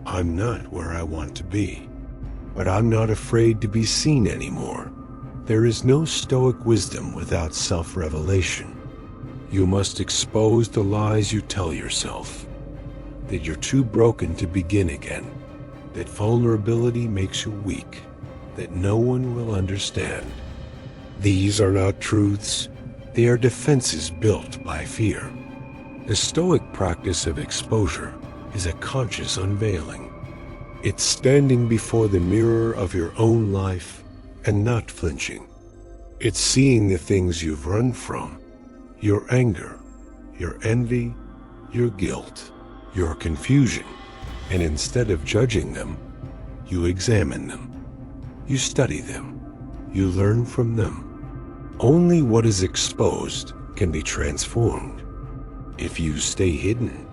A: I'm not where I want to be, but I'm not afraid to be seen anymore. There is no Stoic wisdom without self-revelation. You must expose the lies you tell yourself, that you're too broken to begin again, that vulnerability makes you weak, that no one will understand. These are not truths, they are defenses built by fear. The Stoic practice of exposure is a conscious unveiling. It's standing before the mirror of your own life and not flinching. It's seeing the things you've run from, your anger, your envy, your guilt, your confusion, and instead of judging them, you examine them. You study them. You learn from them. Only what is exposed can be transformed. If you stay hidden,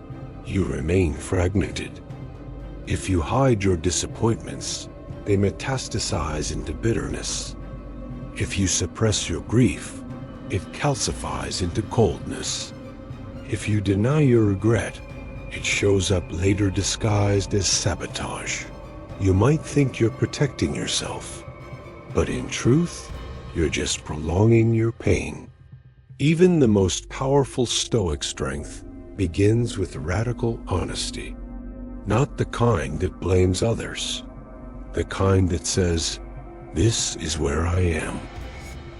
A: you remain fragmented. If you hide your disappointments, they metastasize into bitterness. If you suppress your grief, it calcifies into coldness. If you deny your regret, it shows up later disguised as sabotage. You might think you're protecting yourself, but in truth, you're just prolonging your pain. Even the most powerful Stoic strength begins with radical honesty. Not the kind that blames others, the kind that says, this is where I am.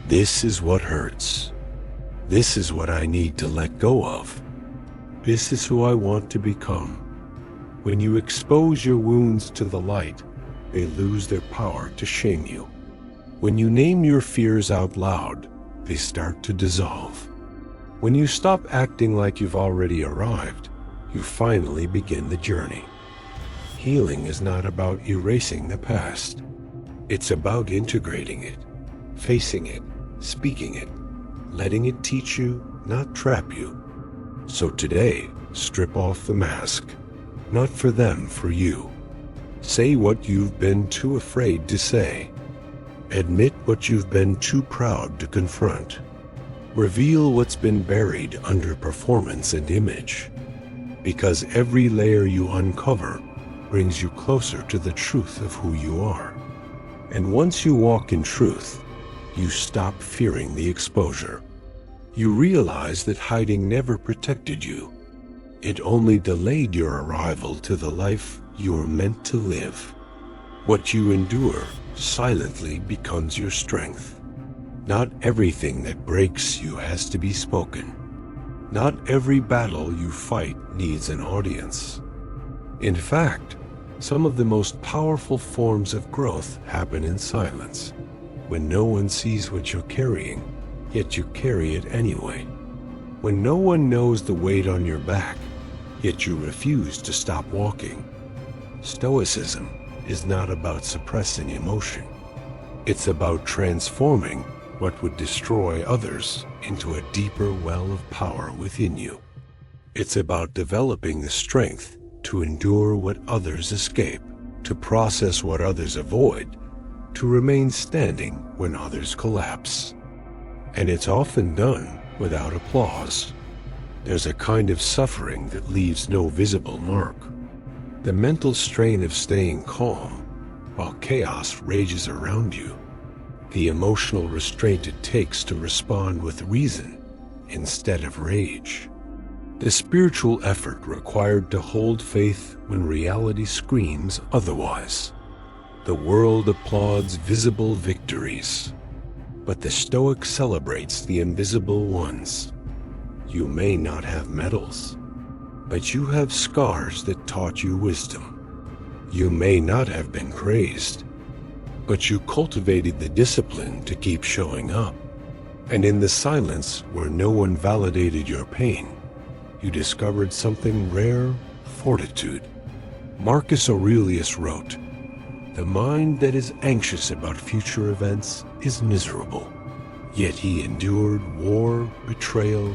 A: This is what hurts. This is what I need to let go of. This is who I want to become. When you expose your wounds to the light, they lose their power to shame you. When you name your fears out loud, they start to dissolve. When you stop acting like you've already arrived, you finally begin the journey. Healing is not about erasing the past. It's about integrating it, facing it, speaking it, letting it teach you, not trap you. So today, strip off the mask. Not for them, for you. Say what you've been too afraid to say. Admit what you've been too proud to confront. Reveal what's been buried under performance and image. Because every layer you uncover brings you closer to the truth of who you are. And once you walk in truth, you stop fearing the exposure. You realize that hiding never protected you. It only delayed your arrival to the life you were meant to live. What you endure silently becomes your strength. Not everything that breaks you has to be spoken. Not every battle you fight needs an audience. In fact, some of the most powerful forms of growth happen in silence, when no one sees what you're carrying, yet you carry it anyway. When no one knows the weight on your back, yet you refuse to stop walking. Stoicism is not about suppressing emotion. It's about transforming what would destroy others into a deeper well of power within you. It's about developing the strength to endure what others escape, to process what others avoid, to remain standing when others collapse. And it's often done without applause. There's a kind of suffering that leaves no visible mark. The mental strain of staying calm while chaos rages around you. The emotional restraint it takes to respond with reason instead of rage. The spiritual effort required to hold faith when reality screams otherwise. The world applauds visible victories, but the Stoic celebrates the invisible ones. You may not have medals, but you have scars that taught you wisdom. You may not have been praised, but you cultivated the discipline to keep showing up. And in the silence where no one validated your pain, you discovered something rare: fortitude. Marcus Aurelius wrote, "The mind that is anxious about future events is miserable." Yet he endured war, betrayal,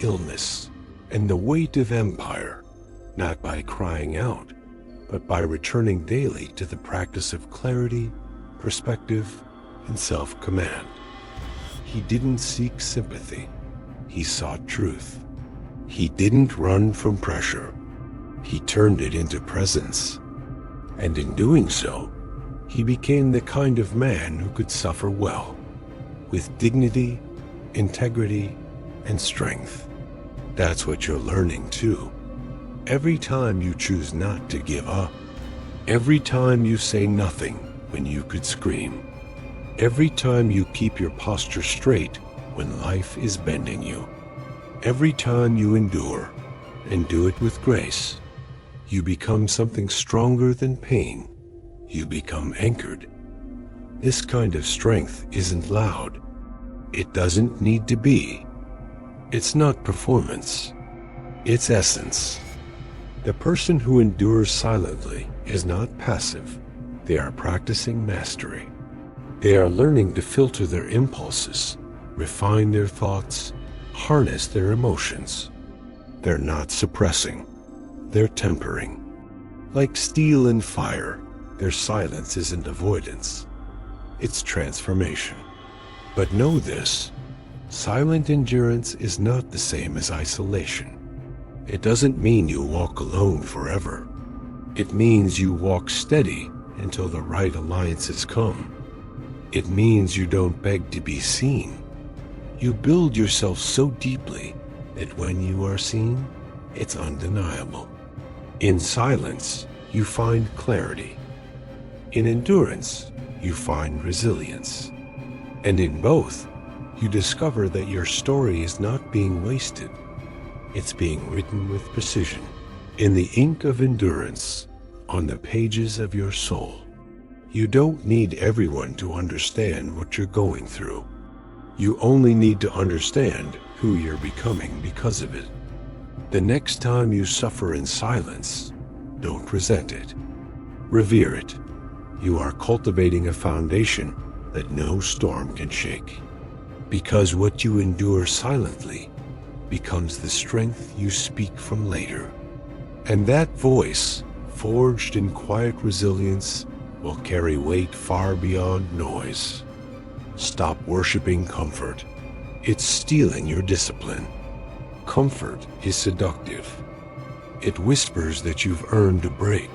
A: illness, and the weight of empire, not by crying out, but by returning daily to the practice of clarity, perspective, and self-command. He didn't seek sympathy, he sought truth. He didn't run from pressure, he turned it into presence. And in doing so, he became the kind of man who could suffer well, with dignity, integrity, and strength. That's what you're learning too. Every time you choose not to give up, every time you say nothing when you could scream, every time you keep your posture straight when life is bending you, every time you endure and do it with grace, you become something stronger than pain. You become anchored. This kind of strength isn't loud. It doesn't need to be. It's not performance. It's essence. The person who endures silently is not passive. They are practicing mastery. They are learning to filter their impulses, refine their thoughts, harness their emotions. They're not suppressing. They're tempering. Like steel and fire, their silence isn't avoidance. It's transformation. But know this, silent endurance is not the same as isolation. It doesn't mean you walk alone forever. It means you walk steady until the right alliances come. It means you don't beg to be seen. You build yourself so deeply that when you are seen, it's undeniable. In silence, you find clarity. In endurance, you find resilience. And in both, you discover that your story is not being wasted. It's being written with precision, in the ink of endurance, on the pages of your soul. You don't need everyone to understand what you're going through. You only need to understand who you're becoming because of it. The next time you suffer in silence, don't resent it. Revere it. You are cultivating a foundation that no storm can shake. Because what you endure silently becomes the strength you speak from later. And that voice, forged in quiet resilience, will carry weight far beyond noise. Stop worshiping comfort. It's stealing your discipline. Comfort is seductive. It whispers that you've earned a break,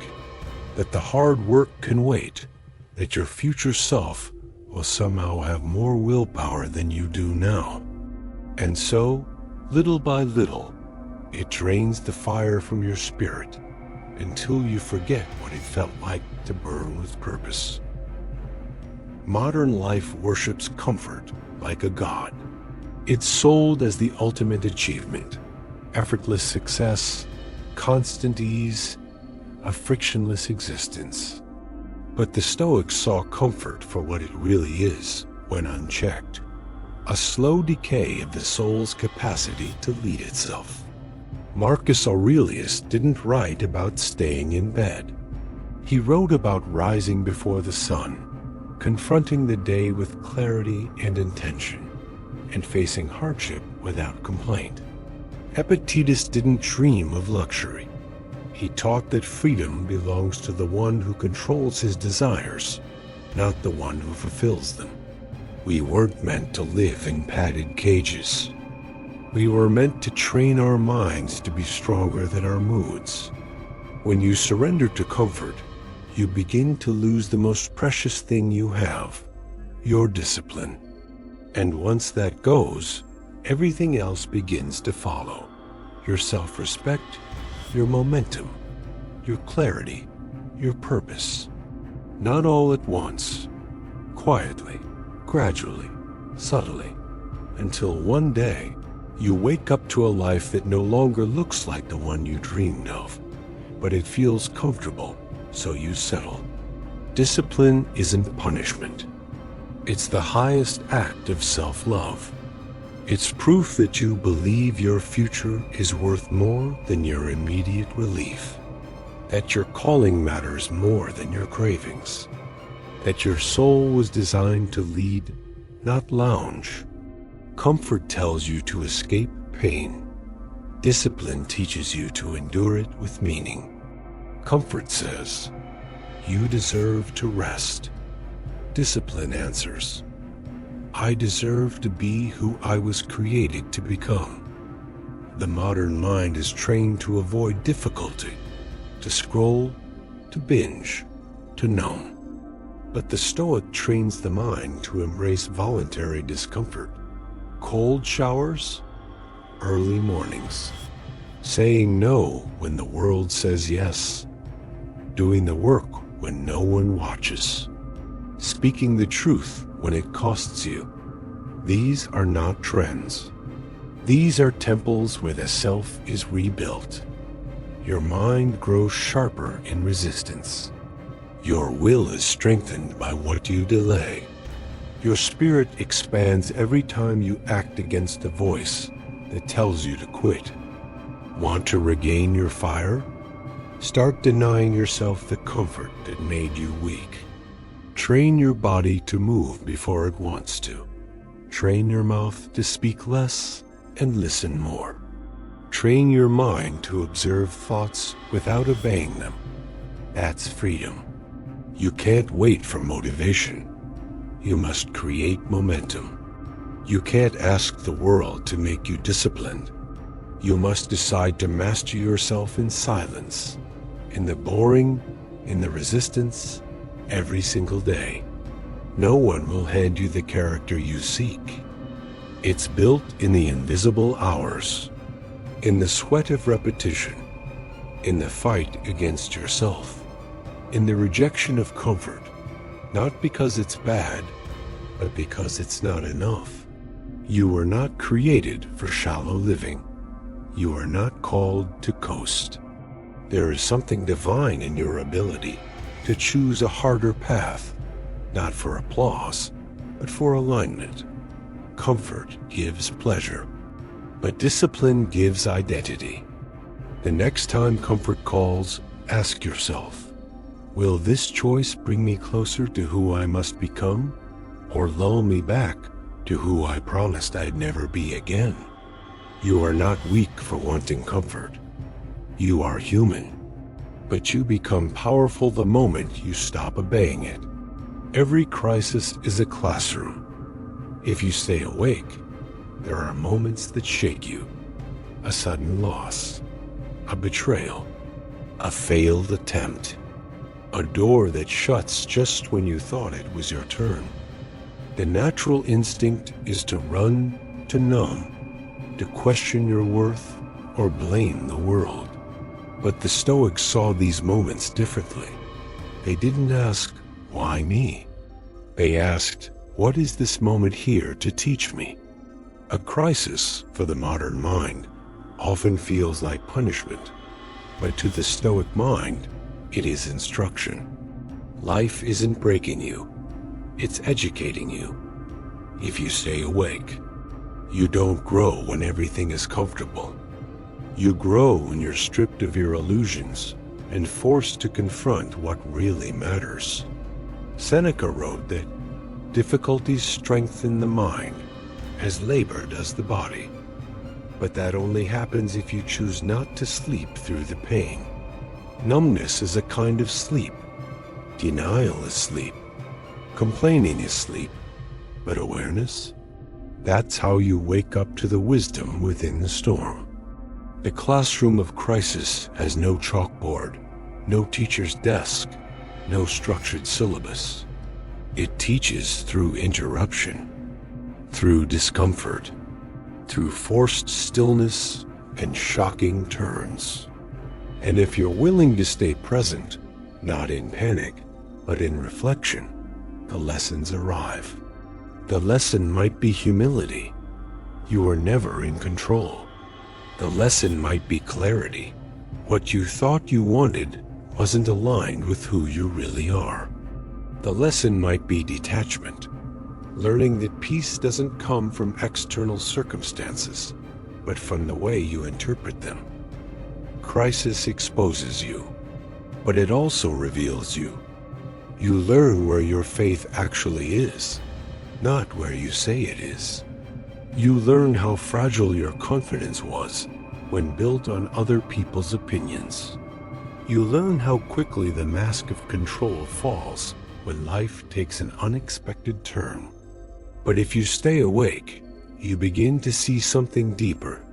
A: that the hard work can wait, that your future self will somehow have more willpower than you do now. And so, little by little, it drains the fire from your spirit until you forget what it felt like to burn with purpose. Modern life worships comfort like a god. It's sold as the ultimate achievement, effortless success, constant ease, a frictionless existence. But the Stoics saw comfort for what it really is when unchecked, a slow decay of the soul's capacity to lead itself. Marcus Aurelius didn't write about staying in bed. He wrote about rising before the sun, confronting the day with clarity and intention, and facing hardship without complaint. Epictetus didn't dream of luxury. He taught that freedom belongs to the one who controls his desires, not the one who fulfills them. We weren't meant to live in padded cages. We were meant to train our minds to be stronger than our moods. When you surrender to comfort, you begin to lose the most precious thing you have, your discipline. And once that goes, everything else begins to follow. Your self-respect, your momentum, your clarity, your purpose. Not all at once, quietly, gradually, subtly, until one day you wake up to a life that no longer looks like the one you dreamed of, but it feels comfortable, so you settle. Discipline isn't punishment. It's the highest act of self-love. It's proof that you believe your future is worth more than your immediate relief, that your calling matters more than your cravings, that your soul was designed to lead, not lounge. Comfort tells you to escape pain. Discipline teaches you to endure it with meaning. Comfort says, you deserve to rest. Discipline answers, I deserve to be who I was created to become. The modern mind is trained to avoid difficulty, to scroll, to binge, to numb. But the Stoic trains the mind to embrace voluntary discomfort. Cold showers, early mornings, saying no when the world says yes, doing the work when no one watches, speaking the truth when it costs you. These are not trends. These are temples where the self is rebuilt. Your mind grows sharper in resistance. Your will is strengthened by what you delay. Your spirit expands every time you act against a voice that tells you to quit. Want to regain your fire? Start denying yourself the comfort that made you weak. Train your body to move before it wants to. Train your mouth to speak less and listen more. Train your mind to observe thoughts without obeying them. That's freedom. You can't wait for motivation. You must create momentum. You can't ask the world to make you disciplined. You must decide to master yourself in silence, in the boring, in the resistance, every single day. No one will hand you the character you seek. It's built in the invisible hours, in the sweat of repetition, in the fight against yourself, in the rejection of comfort, not because it's bad, but because it's not enough. You were not created for shallow living. You are not called to coast. There is something divine in your ability to choose a harder path, not for applause, but for alignment. Comfort gives pleasure, but discipline gives identity. The next time comfort calls, ask yourself, will this choice bring me closer to who I must become, or lull me back to who I promised I'd never be again? You are not weak for wanting comfort. You are human, but you become powerful the moment you stop obeying it. Every crisis is a classroom. If you stay awake, there are moments that shake you. A sudden loss, a betrayal, a failed attempt, a door that shuts just when you thought it was your turn. The natural instinct is to run, to numb, to question your worth, or blame the world. But the Stoics saw these moments differently. They didn't ask, why me? They asked, what is this moment here to teach me? A crisis, for the modern mind, often feels like punishment, but to the Stoic mind, it is instruction. Life isn't breaking you, it's educating you. If you stay awake, you don't grow when everything is comfortable. You grow when you're stripped of your illusions and forced to confront what really matters. Seneca wrote that difficulties strengthen the mind as labor does the body. But that only happens if you choose not to sleep through the pain. Numbness is a kind of sleep. Denial is sleep. Complaining is sleep. But awareness? That's how you wake up to the wisdom within the storm. The classroom of crisis has no chalkboard, no teacher's desk, no structured syllabus. It teaches through interruption, through discomfort, through forced stillness and shocking turns. And if you're willing to stay present, not in panic, But in reflection, the lessons arrive. The lesson might be humility. You are never in control. The lesson might be clarity. What you thought you wanted wasn't aligned with who you really are. The lesson might be detachment, learning that peace doesn't come from external circumstances, but from the way you interpret them. Crisis exposes you, but it also reveals you. You learn where your faith actually is, not where you say it is. You learn how fragile your confidence was when built on other people's opinions. You learn how quickly the mask of control falls when life takes an unexpected turn. But if you stay awake, you begin to see something deeper,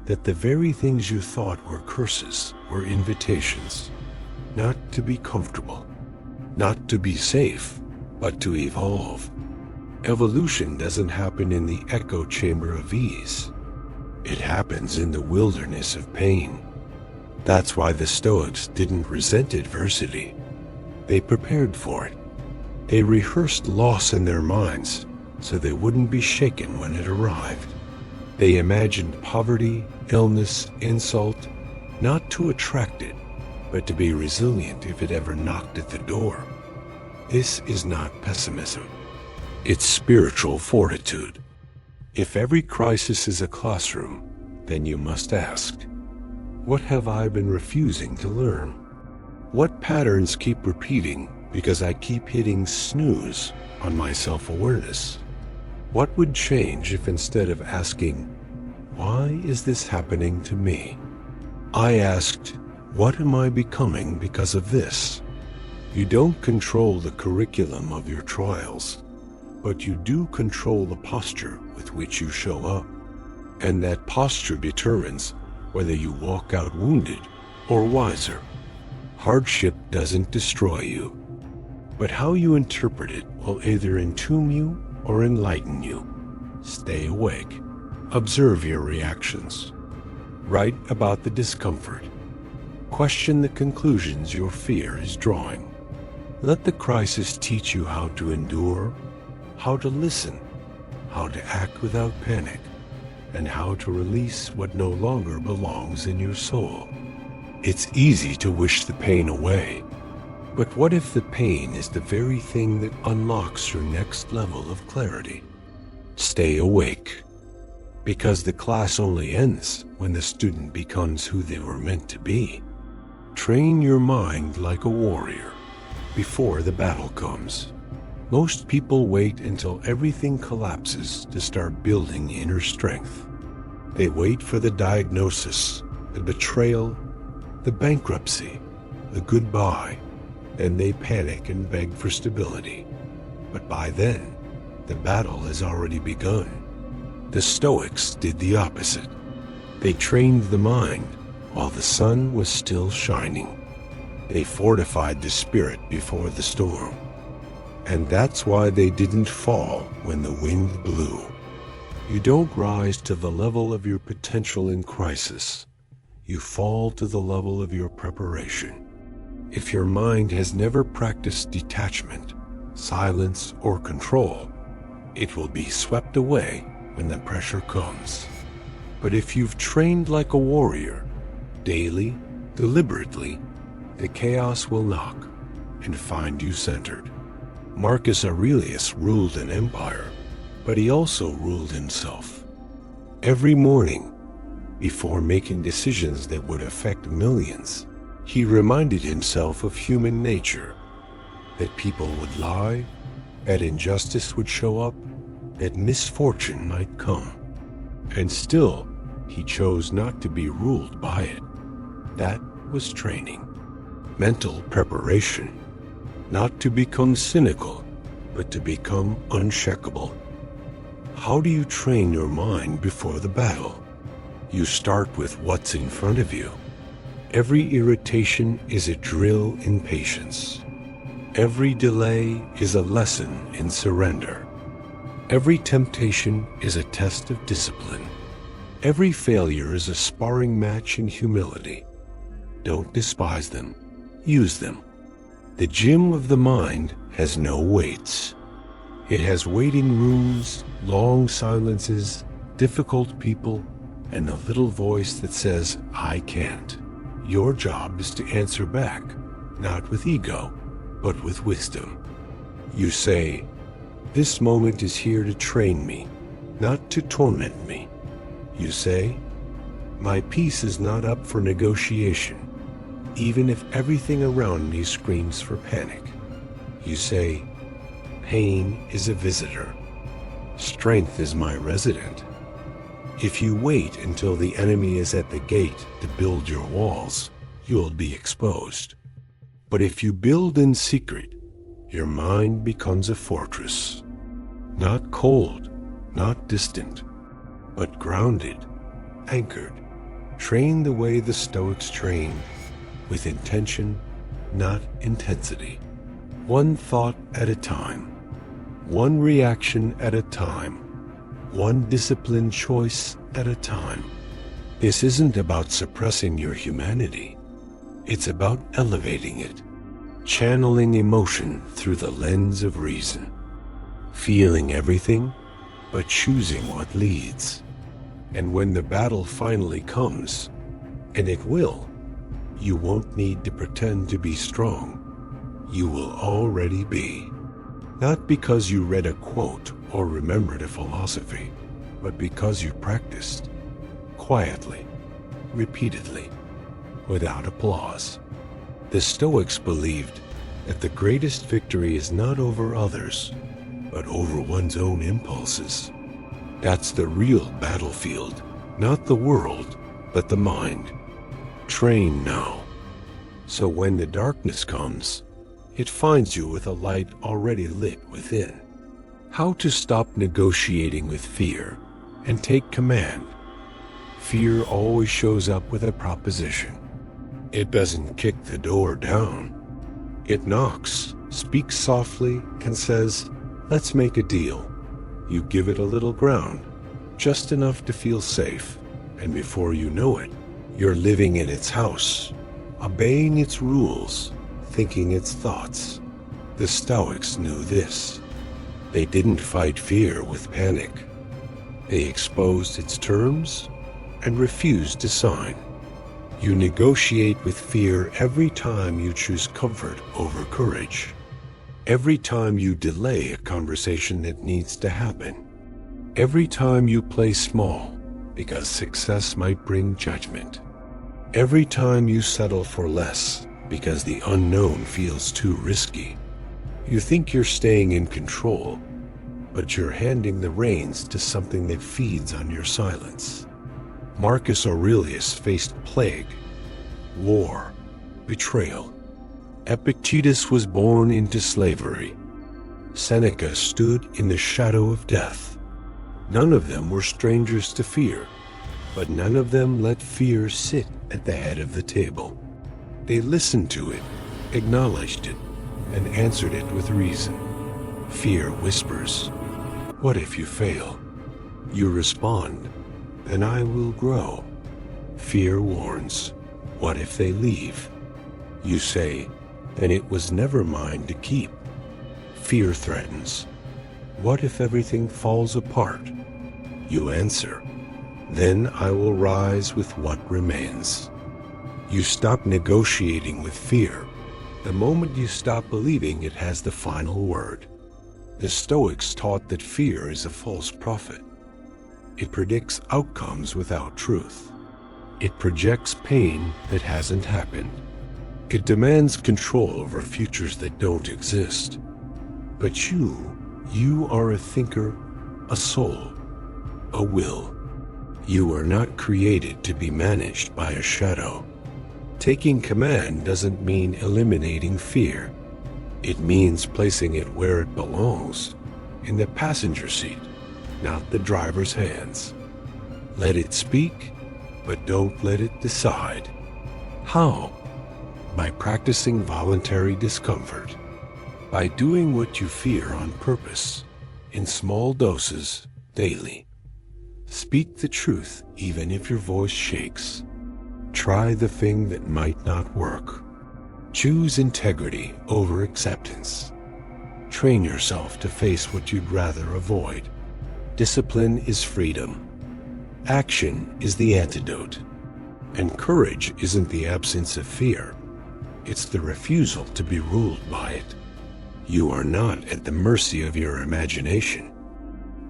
A: that the very things you thought were curses were invitations, not to be comfortable, not to be safe, but to evolve. Evolution doesn't happen in the echo chamber of ease. It happens in the wilderness of pain. That's why the Stoics didn't resent adversity. They prepared for it. They rehearsed loss in their minds so they wouldn't be shaken when it arrived. They imagined poverty, illness, insult, not to attract it, but to be resilient if it ever knocked at the door. This is not pessimism. It's spiritual fortitude. If every crisis is a classroom, then you must ask, what have I been refusing to learn? What patterns keep repeating because I keep hitting snooze on my self-awareness? What would change if instead of asking, why is this happening to me, I asked, what am I becoming because of this? You don't control the curriculum of your trials, but you do control the posture with which you show up. And that posture determines whether you walk out wounded or wiser. Hardship doesn't destroy you, but how you interpret it will either entomb you or enlighten you. Stay awake. Observe your reactions. Write about the discomfort. Question the conclusions your fear is drawing. Let the crisis teach you how to endure, how to listen, how to act without panic, and how to release what no longer belongs in your soul. It's easy to wish the pain away, but what if the pain is the very thing that unlocks your next level of clarity? Stay awake, because the class only ends when the student becomes who they were meant to be. Train your mind like a warrior before the battle comes. Most people wait until everything collapses to start building inner strength. They wait for the diagnosis, the betrayal, the bankruptcy, the goodbye, and they panic and beg for stability. But by then, the battle has already begun. The Stoics did the opposite. They trained the mind while the sun was still shining. They fortified the spirit before the storm. And that's why they didn't fall when the wind blew. You don't rise to the level of your potential in crisis. You fall to the level of your preparation. If your mind has never practiced detachment, silence, or control, it will be swept away when the pressure comes. But if you've trained like a warrior, daily, deliberately, the chaos will knock and find you centered. Marcus Aurelius ruled an empire, but he also ruled himself. Every morning, before making decisions that would affect millions, he reminded himself of human nature, that people would lie, that injustice would show up, that misfortune might come. And still, he chose not to be ruled by it. That was training, mental preparation. Not to become cynical, but to become unshakable. How do you train your mind before the battle? You start with what's in front of you. Every irritation is a drill in patience. Every delay is a lesson in surrender. Every temptation is a test of discipline. Every failure is a sparring match in humility. Don't despise them. Use them. The gym of the mind has no weights. It has waiting rooms, long silences, difficult people, and a little voice that says, I can't. Your job is to answer back, not with ego, but with wisdom. You say, this moment is here to train me, not to torment me. You say, my peace is not up for negotiation, even if everything around me screams for panic. You say, pain is a visitor. Strength is my resident. If you wait until the enemy is at the gate to build your walls, you'll be exposed. But if you build in secret, your mind becomes a fortress. Not cold, not distant, but grounded, anchored, trained the way the Stoics trained, with intention, not intensity. One thought at a time, one reaction at a time, one disciplined choice at a time. This isn't about suppressing your humanity. It's about elevating it, channeling emotion through the lens of reason, feeling everything, but choosing what leads. And when the battle finally comes, and it will, you won't need to pretend to be strong. You will already be. Not because you read a quote or remembered a philosophy, but because you practiced, quietly, repeatedly, without applause. The Stoics believed that the greatest victory is not over others, but over one's own impulses. That's the real battlefield, not the world, but the mind. Train now, so when the darkness comes, it finds you with a light already lit within. How to stop negotiating with fear and take command. Fear always shows up with a proposition. It doesn't kick the door down. It knocks, speaks softly, and says, let's make a deal. You give it a little ground, just enough to feel safe, and before you know it, you're living in its house, obeying its rules, thinking its thoughts. The Stoics knew this. They didn't fight fear with panic. They exposed its terms and refused to sign. You negotiate with fear every time you choose comfort over courage. Every time you delay a conversation that needs to happen. Every time you play small because success might bring judgment. Every time you settle for less because the unknown feels too risky. You think you're staying in control, but you're handing the reins to something that feeds on your silence. Marcus Aurelius faced plague, war, betrayal. Epictetus was born into slavery. Seneca stood in the shadow of death. None of them were strangers to fear, but none of them let fear sit at the head of the table. They listened to it, acknowledged it, and answered it with reason. Fear whispers, what if you fail? You respond, then I will grow. Fear warns, what if they leave? You say, then it was never mine to keep. Fear threatens, what if everything falls apart? You answer, then I will rise with what remains. You stop negotiating with fear the moment you stop believing it has the final word. The Stoics taught that fear is a false prophet. It predicts outcomes without truth. It projects pain that hasn't happened. It demands control over futures that don't exist. But you are a thinker, a soul, a will. You are not created to be managed by a shadow. Taking command doesn't mean eliminating fear. It means placing it where it belongs, in the passenger seat, not the driver's hands. Let it speak, but don't let it decide. How? By practicing voluntary discomfort. By doing what you fear on purpose, in small doses, daily. Speak the truth even if your voice shakes. Try the thing that might not work. Choose integrity over acceptance. Train yourself to face what you'd rather avoid. Discipline is freedom. Action is the antidote. And courage isn't the absence of fear. It's the refusal to be ruled by it. You are not at the mercy of your imagination.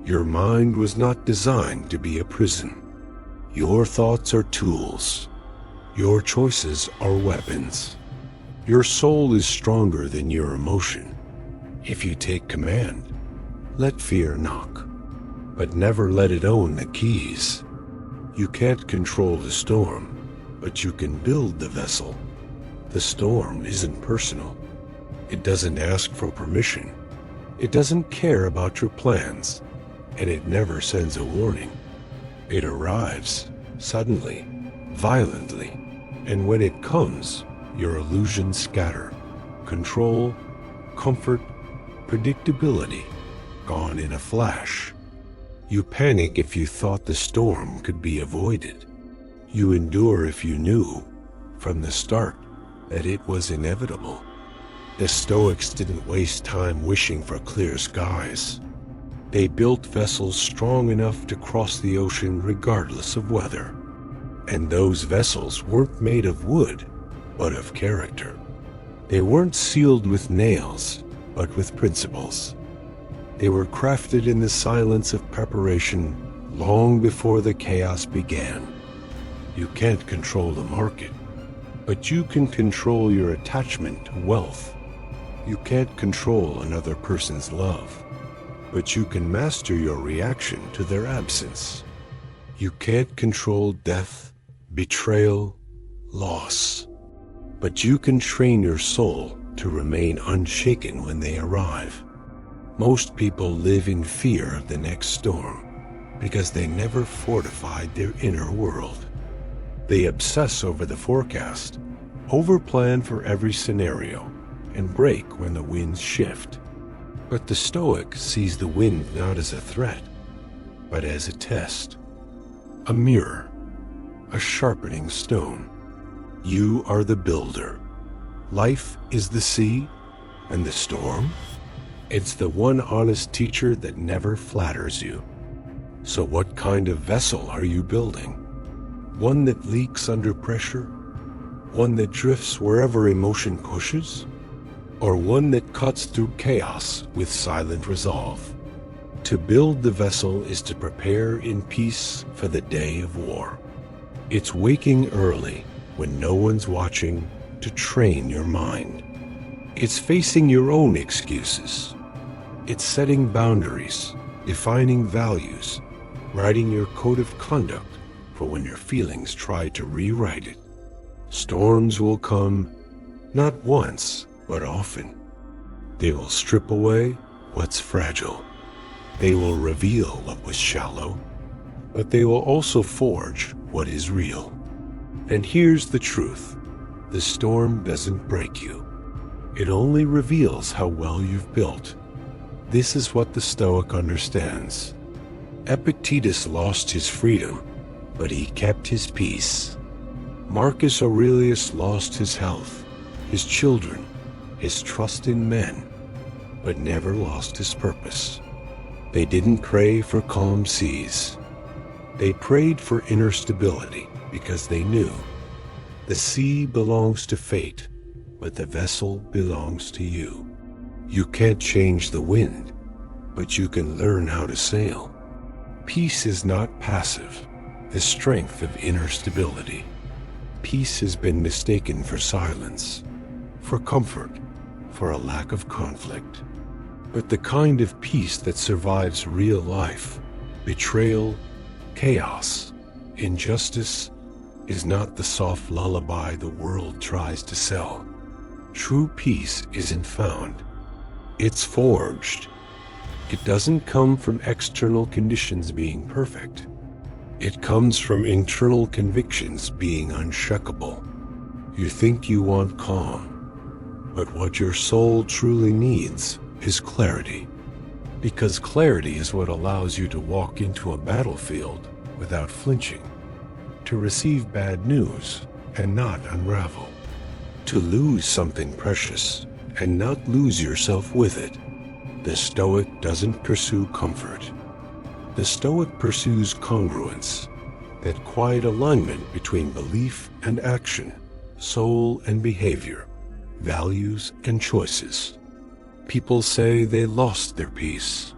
A: Your mind was not designed to be a prison. Your thoughts are tools. Your choices are weapons. Your soul is stronger than your emotion. If you take command, let fear knock, but never let it own the keys. You can't control the storm, but you can build the vessel. The storm isn't personal. It doesn't ask for permission. It doesn't care about your plans, and it never sends a warning. It arrives suddenly, violently, and when it comes, your illusions scatter. Control, comfort, predictability, gone in a flash. You panic if you thought the storm could be avoided. You endure if you knew, from the start, that it was inevitable. The Stoics didn't waste time wishing for clear skies. They built vessels strong enough to cross the ocean regardless of weather. And those vessels weren't made of wood, but of character. They weren't sealed with nails, but with principles. They were crafted in the silence of preparation long before the chaos began. You can't control the market, but you can control your attachment to wealth. You can't control another person's love, but you can master your reaction to their absence. You can't control death, betrayal, loss, but you can train your soul to remain unshaken when they arrive. Most people live in fear of the next storm because they never fortified their inner world. They obsess over the forecast, overplan for every scenario, and break when the winds shift. But the Stoic sees the wind not as a threat, but as a test, a mirror, a sharpening stone. You are the builder. Life is the sea, and the storm? It's the one honest teacher that never flatters you. So what kind of vessel are you building? One that leaks under pressure? One that drifts wherever emotion pushes? Or one that cuts through chaos with silent resolve? To build the vessel is to prepare in peace for the day of war. It's waking early when no one's watching to train your mind. It's facing your own excuses. It's setting boundaries, defining values, writing your code of conduct for when your feelings try to rewrite it. Storms will come, not once, but often. They will strip away what's fragile. They will reveal what was shallow, but they will also forge what is real. And here's the truth. The storm doesn't break you. It only reveals how well you've built. This is what the Stoic understands. Epictetus lost his freedom, but he kept his peace. Marcus Aurelius lost his health, his children, his trust in men, but never lost his purpose. They didn't pray for calm seas. They prayed for inner stability because they knew the sea belongs to fate, but the vessel belongs to you. You can't change the wind, but you can learn how to sail. Peace is not passive, the strength of inner stability. Peace has been mistaken for silence, for comfort, for a lack of conflict. But the kind of peace that survives real life, betrayal, chaos, injustice, is not the soft lullaby the world tries to sell. True peace isn't found. It's forged. It doesn't come from external conditions being perfect. It comes from internal convictions being unshakable. You think you want calm, but what your soul truly needs is clarity. Because clarity is what allows you to walk into a battlefield without flinching, to receive bad news and not unravel, to lose something precious and not lose yourself with it. The Stoic doesn't pursue comfort. The Stoic pursues congruence, that quiet alignment between belief and action, soul and behavior, values and choices. People say they lost their peace,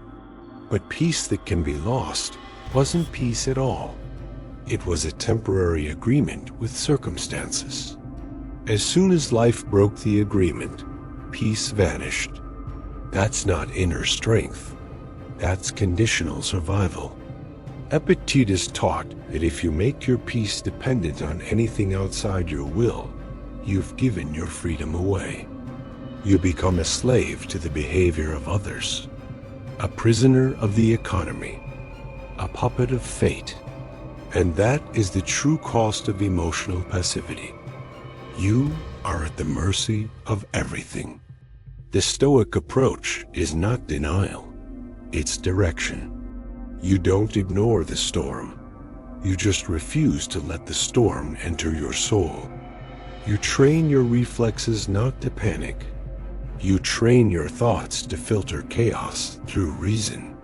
A: but peace that can be lost wasn't peace at all. It was a temporary agreement with circumstances. As soon as life broke the agreement, peace vanished. That's not inner strength. That's conditional survival. Epictetus taught that if you make your peace dependent on anything outside your will, you've given your freedom away. You become a slave to the behavior of others, a prisoner of the economy, a puppet of fate. And that is the true cost of emotional passivity. You are at the mercy of everything. The Stoic approach is not denial, it's direction. You don't ignore the storm. You just refuse to let the storm enter your soul. You train your reflexes not to panic. You train your thoughts to filter chaos through reason.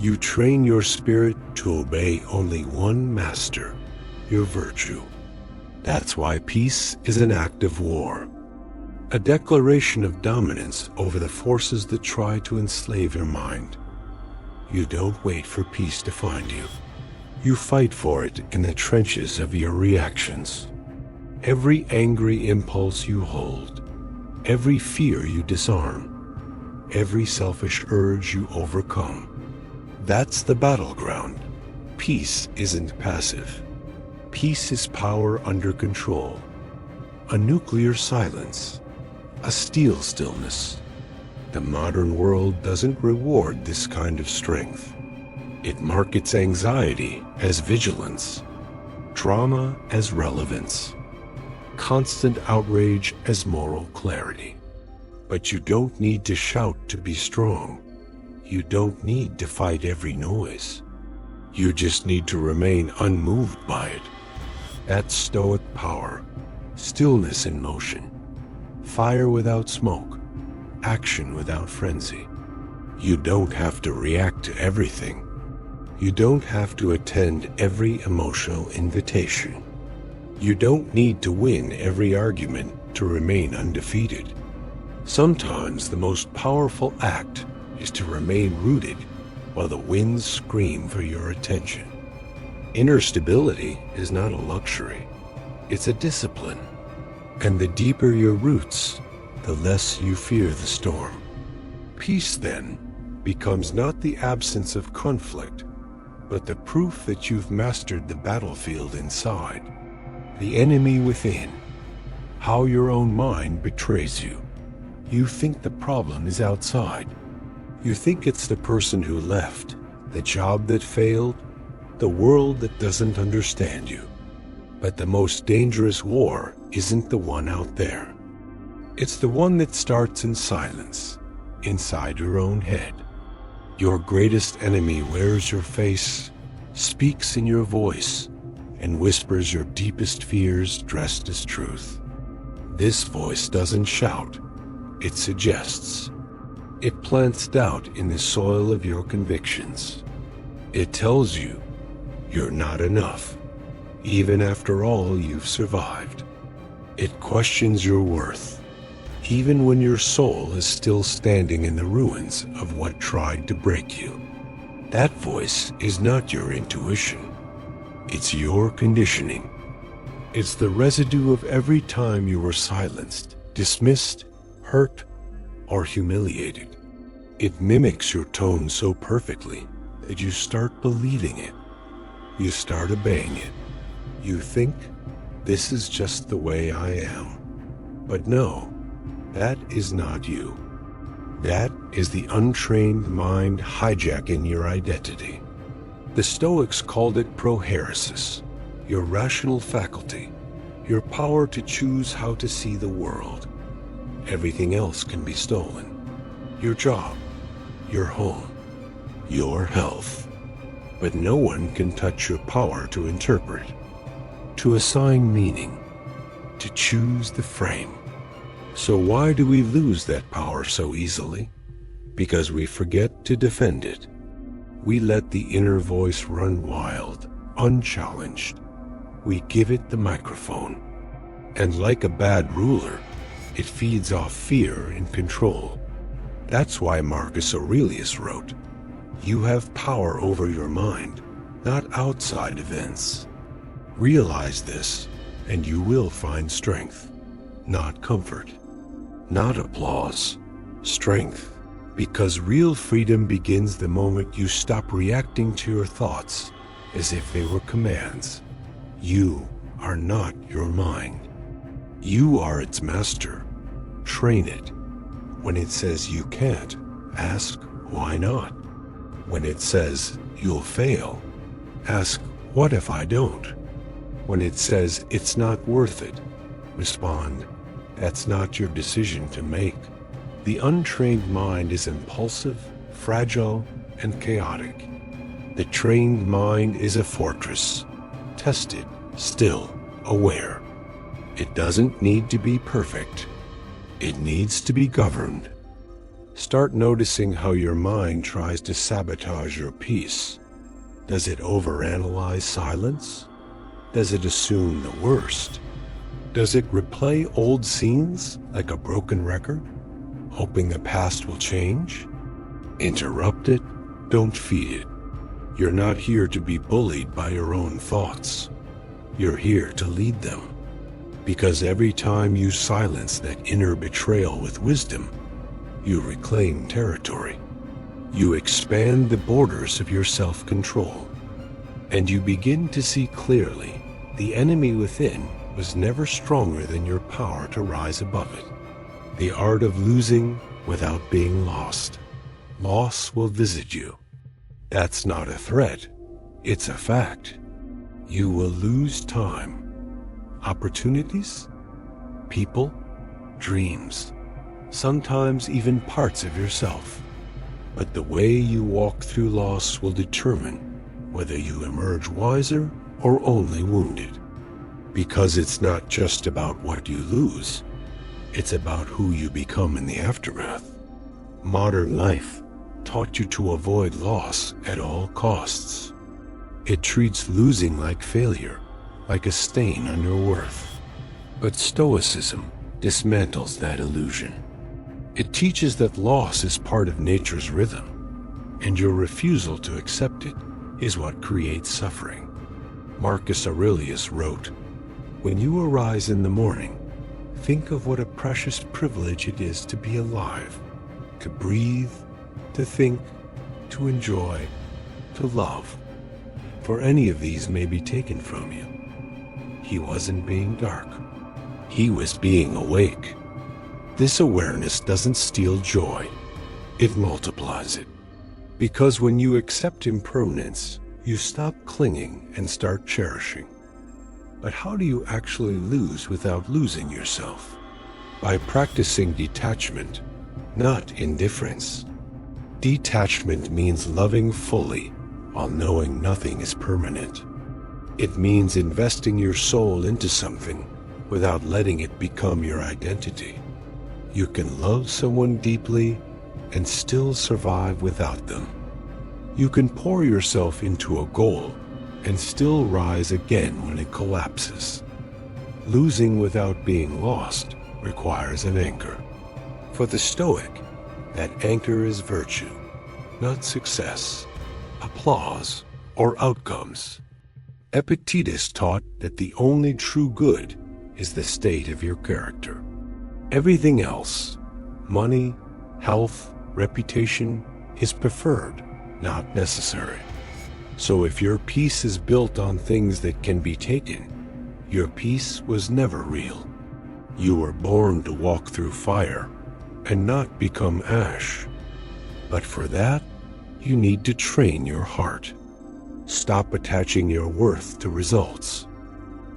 A: You train your spirit to obey only one master, your virtue. That's why peace is an act of war, a declaration of dominance over the forces that try to enslave your mind. You don't wait for peace to find you. You fight for it in the trenches of your reactions. Every angry impulse you hold, every fear you disarm, every selfish urge you overcome. That's the battleground. Peace isn't passive. Peace is power under control. A nuclear silence. A steel stillness. The modern world doesn't reward this kind of strength. It markets anxiety as vigilance, drama as relevance, constant outrage as moral clarity. But you don't need to shout to be strong. You don't need to fight every noise. You just need to remain unmoved by it. That's Stoic power, stillness in motion, fire without smoke, action without frenzy. You don't have to react to everything. You don't have to attend every emotional invitation. You don't need to win every argument to remain undefeated. Sometimes the most powerful act is to remain rooted while the winds scream for your attention. Inner stability is not a luxury. It's a discipline. And the deeper your roots, the less you fear the storm. Peace, then, becomes not the absence of conflict, but the proof that you've mastered the battlefield inside, the enemy within, how your own mind betrays you. You think the problem is outside. You think it's the person who left, the job that failed, the world that doesn't understand you. But the most dangerous war isn't the one out there. It's the one that starts in silence, inside your own head. Your greatest enemy wears your face, speaks in your voice, and whispers your deepest fears dressed as truth. This voice doesn't shout, it suggests. It plants doubt in the soil of your convictions. It tells you you're not enough, even after all you've survived. It questions your worth, even when your soul is still standing in the ruins of what tried to break you. That voice is not your intuition. It's your conditioning. It's the residue of every time you were silenced, dismissed, hurt, or humiliated. It mimics your tone so perfectly that you start believing it. You start obeying it. You think, this is just the way I am. But no, that is not you. That is the untrained mind hijacking your identity. The Stoics called it prohairesis, your rational faculty, your power to choose how to see the world. Everything else can be stolen. Your job, your home, your health. But no one can touch your power to interpret, to assign meaning, to choose the frame. So why do we lose that power so easily? Because we forget to defend it. We let the inner voice run wild, unchallenged. We give it the microphone. And like a bad ruler, it feeds off fear and control. That's why Marcus Aurelius wrote, "You have power over your mind, not outside events." Realize this, and you will find strength, not comfort, not applause, strength. Because real freedom begins the moment you stop reacting to your thoughts as if they were commands. You are not your mind. You are its master. Train it. When it says you can't, ask why not. When it says you'll fail, ask what if I don't. When it says it's not worth it, respond, that's not your decision to make. The untrained mind is impulsive, fragile, and chaotic. The trained mind is a fortress, tested, still, aware. It doesn't need to be perfect. It needs to be governed. Start noticing how your mind tries to sabotage your peace. Does it overanalyze silence? Does it assume the worst? Does it replay old scenes like a broken record, hoping the past will change? Interrupt it, don't feed it. You're not here to be bullied by your own thoughts. You're here to lead them. Because every time you silence that inner betrayal with wisdom, you reclaim territory. You expand the borders of your self-control. And you begin to see clearly the enemy within was never stronger than your power to rise above it. The art of losing without being lost. Loss will visit you. That's not a threat. It's a fact. You will lose time, opportunities, people, dreams, sometimes even parts of yourself. But the way you walk through loss will determine whether you emerge wiser or only wounded. Because it's not just about what you lose, it's about who you become in the aftermath. Modern life taught you to avoid loss at all costs. It treats losing like failure, like a stain on your worth. But Stoicism dismantles that illusion. It teaches that loss is part of nature's rhythm, and your refusal to accept it is what creates suffering. Marcus Aurelius wrote, "When you arise in the morning, think of what a precious privilege it is to be alive, to breathe, to think, to enjoy, to love. For any of these may be taken from you." He wasn't being dark. He was being awake. This awareness doesn't steal joy. It multiplies it. Because when you accept impermanence, you stop clinging and start cherishing. But how do you actually lose without losing yourself? By practicing detachment, not indifference. Detachment means loving fully while knowing nothing is permanent. It means investing your soul into something without letting it become your identity. You can love someone deeply and still survive without them. You can pour yourself into a goal and still rise again when it collapses. Losing without being lost requires an anchor. For the Stoic, that anchor is virtue, not success, applause, or outcomes. Epictetus taught that the only true good is the state of your character. Everything else, money, health, reputation, is preferred, not necessary. So if your peace is built on things that can be taken, your peace was never real. You were born to walk through fire and not become ash. But for that, you need to train your heart. Stop attaching your worth to results.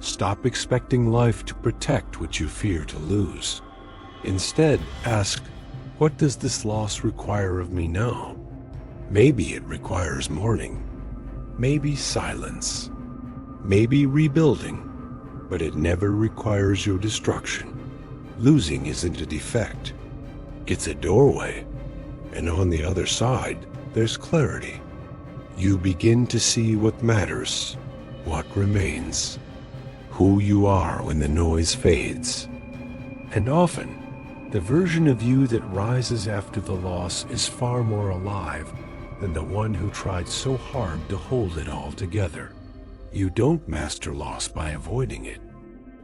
A: Stop expecting life to protect what you fear to lose. Instead, ask, what does this loss require of me now? Maybe it requires mourning. Maybe silence. Maybe rebuilding. But it never requires your destruction. Losing isn't a defect. It's a doorway. And on the other side, there's clarity. You begin to see what matters, what remains, who you are when the noise fades. And often, the version of you that rises after the loss is far more alive than the one who tried so hard to hold it all together. You don't master loss by avoiding it.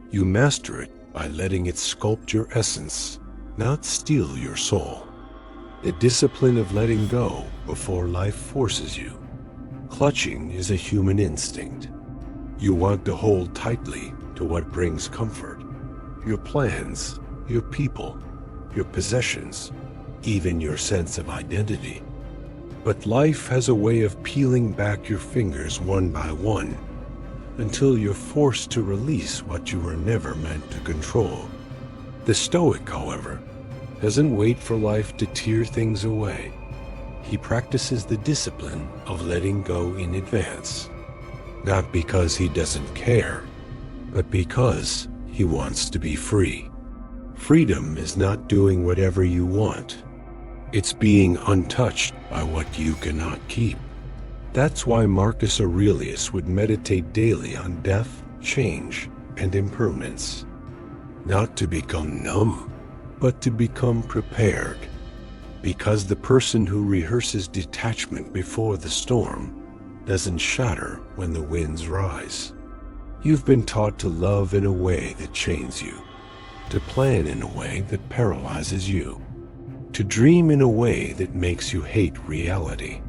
A: You master it by letting it sculpt your essence, not steal your soul. The discipline of letting go before life forces you. Clutching is a human instinct. You want to hold tightly to what brings comfort. Your plans, your people, your possessions, even your sense of identity. But life has a way of peeling back your fingers one by one until you're forced to release what you were never meant to control. The Stoic, however, doesn't wait for life to tear things away. He practices the discipline of letting go in advance, not because he doesn't care, but because he wants to be free. Freedom is not doing whatever you want. It's being untouched by what you cannot keep. That's why Marcus Aurelius would meditate daily on death, change, and impermanence. Not to become numb, but to become prepared. Because the person who rehearses detachment before the storm doesn't shatter when the winds rise. You've been taught to love in a way that chains you, to plan in a way that paralyzes you, to dream in a way that makes you hate reality.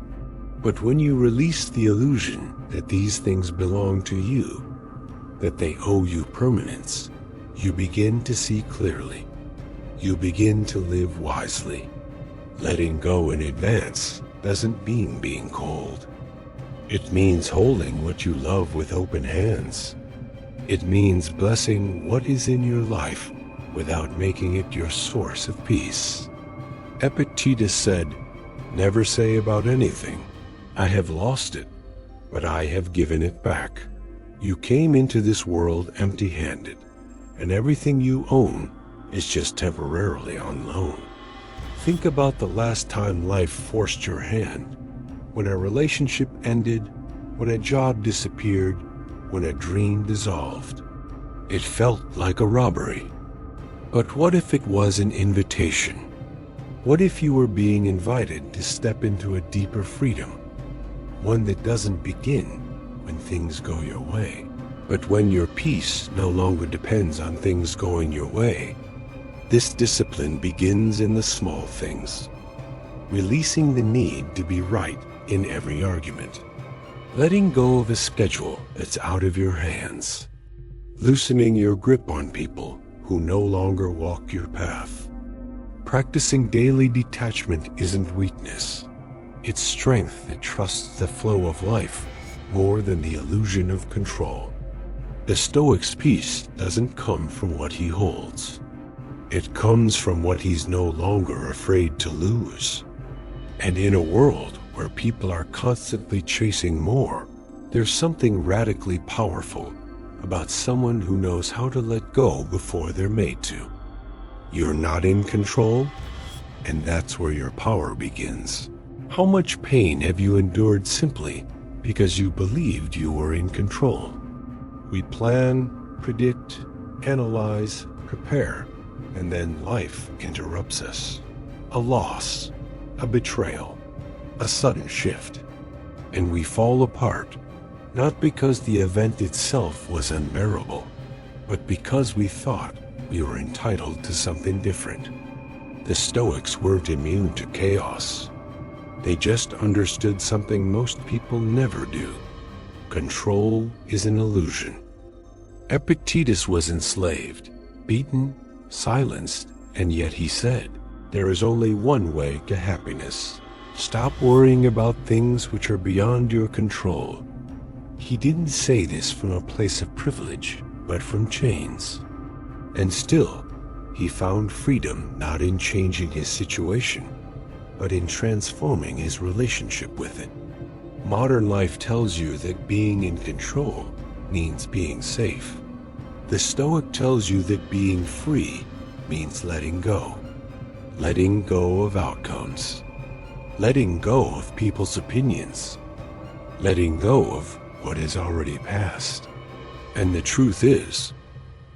A: But when you release the illusion that these things belong to you, that they owe you permanence, you begin to see clearly. You begin to live wisely. Letting go in advance doesn't mean being cold. It means holding what you love with open hands. It means blessing what is in your life without making it your source of peace. Epictetus said, "Never say about anything, 'I have lost it, but I have given it back.' You came into this world empty-handed, and everything you own is just temporarily on loan." Think about the last time life forced your hand, when a relationship ended, when a job disappeared, when a dream dissolved. It felt like a robbery. But what if it was an invitation? What if you were being invited to step into a deeper freedom? One that doesn't begin when things go your way, but when your peace no longer depends on things going your way. This discipline begins in the small things, releasing the need to be right in every argument, letting go of a schedule that's out of your hands, loosening your grip on people who no longer walk your path. Practicing daily detachment isn't weakness. It's strength that trusts the flow of life more than the illusion of control. The Stoic's peace doesn't come from what he holds. It comes from what he's no longer afraid to lose. And in a world where people are constantly chasing more, there's something radically powerful about someone who knows how to let go before they're made to. You're not in control, and that's where your power begins. How much pain have you endured simply because you believed you were in control? We plan, predict, analyze, prepare, and then life interrupts us. A loss, a betrayal, a sudden shift, and we fall apart, not because the event itself was unbearable, but because we thought we were entitled to something different. The Stoics weren't immune to chaos. They just understood something most people never do. Control is an illusion. Epictetus was enslaved, beaten, silenced, and yet he said, "There is only one way to happiness. Stop worrying about things which are beyond your control." He didn't say this from a place of privilege, but from chains. And still, he found freedom not in changing his situation, but in transforming his relationship with it. Modern life tells you that being in control means being safe. The Stoic tells you that being free means letting go. Letting go of outcomes. Letting go of people's opinions. Letting go of what is already past. And the truth is,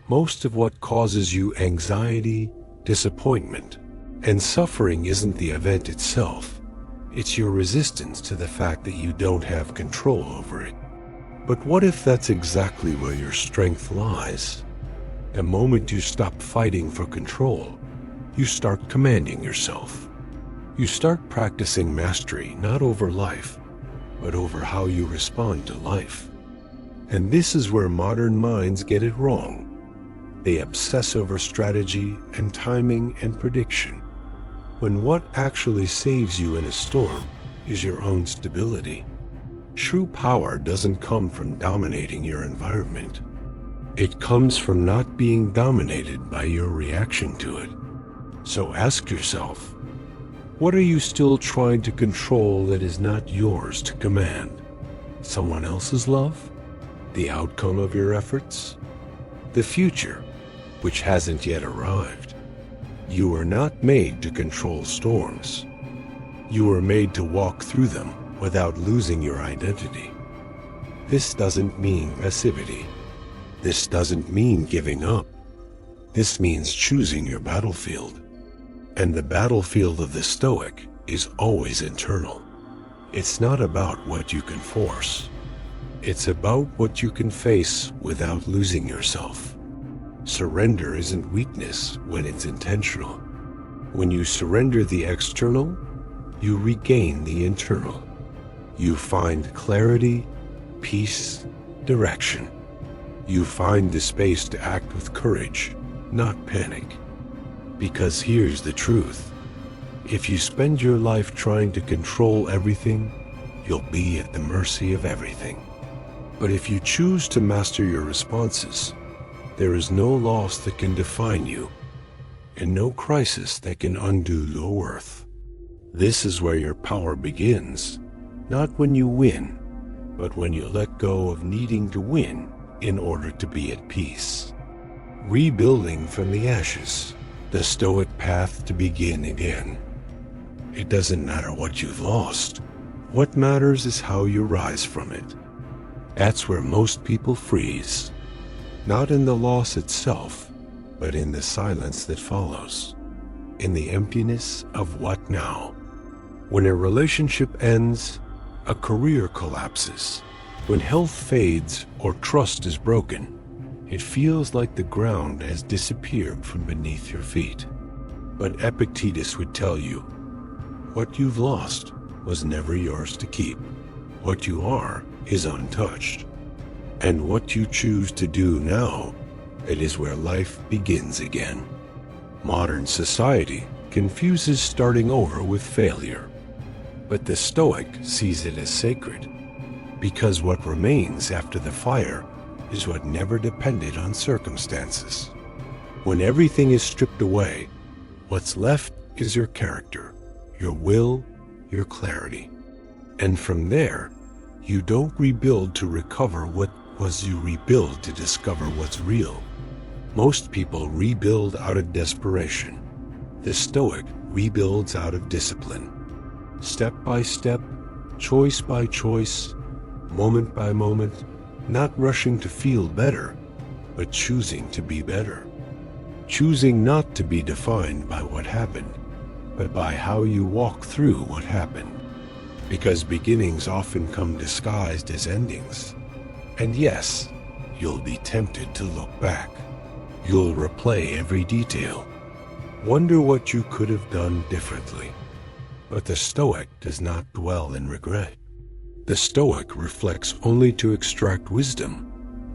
A: most of what causes you anxiety, disappointment, and suffering isn't the event itself. It's your resistance to the fact that you don't have control over it. But what if that's exactly where your strength lies? The moment you stop fighting for control, you start commanding yourself. You start practicing mastery not over life, but over how you respond to life. And this is where modern minds get it wrong. They obsess over strategy and timing and prediction, when what actually saves you in a storm is your own stability. True power doesn't come from dominating your environment. It comes from not being dominated by your reaction to it. So ask yourself, what are you still trying to control that is not yours to command? Someone else's love? The outcome of your efforts? The future, which hasn't yet arrived? You are not made to control storms. You are made to walk through them without losing your identity. This doesn't mean passivity. This doesn't mean giving up. This means choosing your battlefield. And the battlefield of the Stoic is always internal. It's not about what you can force. It's about what you can face without losing yourself. Surrender isn't weakness when it's intentional. When you surrender the external, you regain the internal. You find clarity, peace, direction. You find the space to act with courage, not panic. Because here's the truth. If you spend your life trying to control everything, you'll be at the mercy of everything. But if you choose to master your responses, there is no loss that can define you, and no crisis that can undo your worth. This is where your power begins, not when you win, but when you let go of needing to win in order to be at peace. Rebuilding from the ashes, the Stoic path to begin again. It doesn't matter what you've lost. What matters is how you rise from it. That's where most people freeze. Not in the loss itself, but in the silence that follows. In the emptiness of what now? When a relationship ends, a career collapses. When health fades or trust is broken, it feels like the ground has disappeared from beneath your feet. But Epictetus would tell you, what you've lost was never yours to keep. What you are is untouched. And what you choose to do now, it is where life begins again. Modern society confuses starting over with failure. But the Stoic sees it as sacred, because what remains after the fire is what never depended on circumstances. When everything is stripped away, what's left is your character, your will, your clarity. And from there, you don't rebuild to recover what was, you rebuild to discover what's real. Most people rebuild out of desperation. The Stoic rebuilds out of discipline. Step by step, choice by choice, moment by moment, not rushing to feel better, but choosing to be better. Choosing not to be defined by what happened, but by how you walk through what happened. Because beginnings often come disguised as endings. And yes, you'll be tempted to look back. You'll replay every detail. Wonder what you could have done differently. But the Stoic does not dwell in regret. The Stoic reflects only to extract wisdom,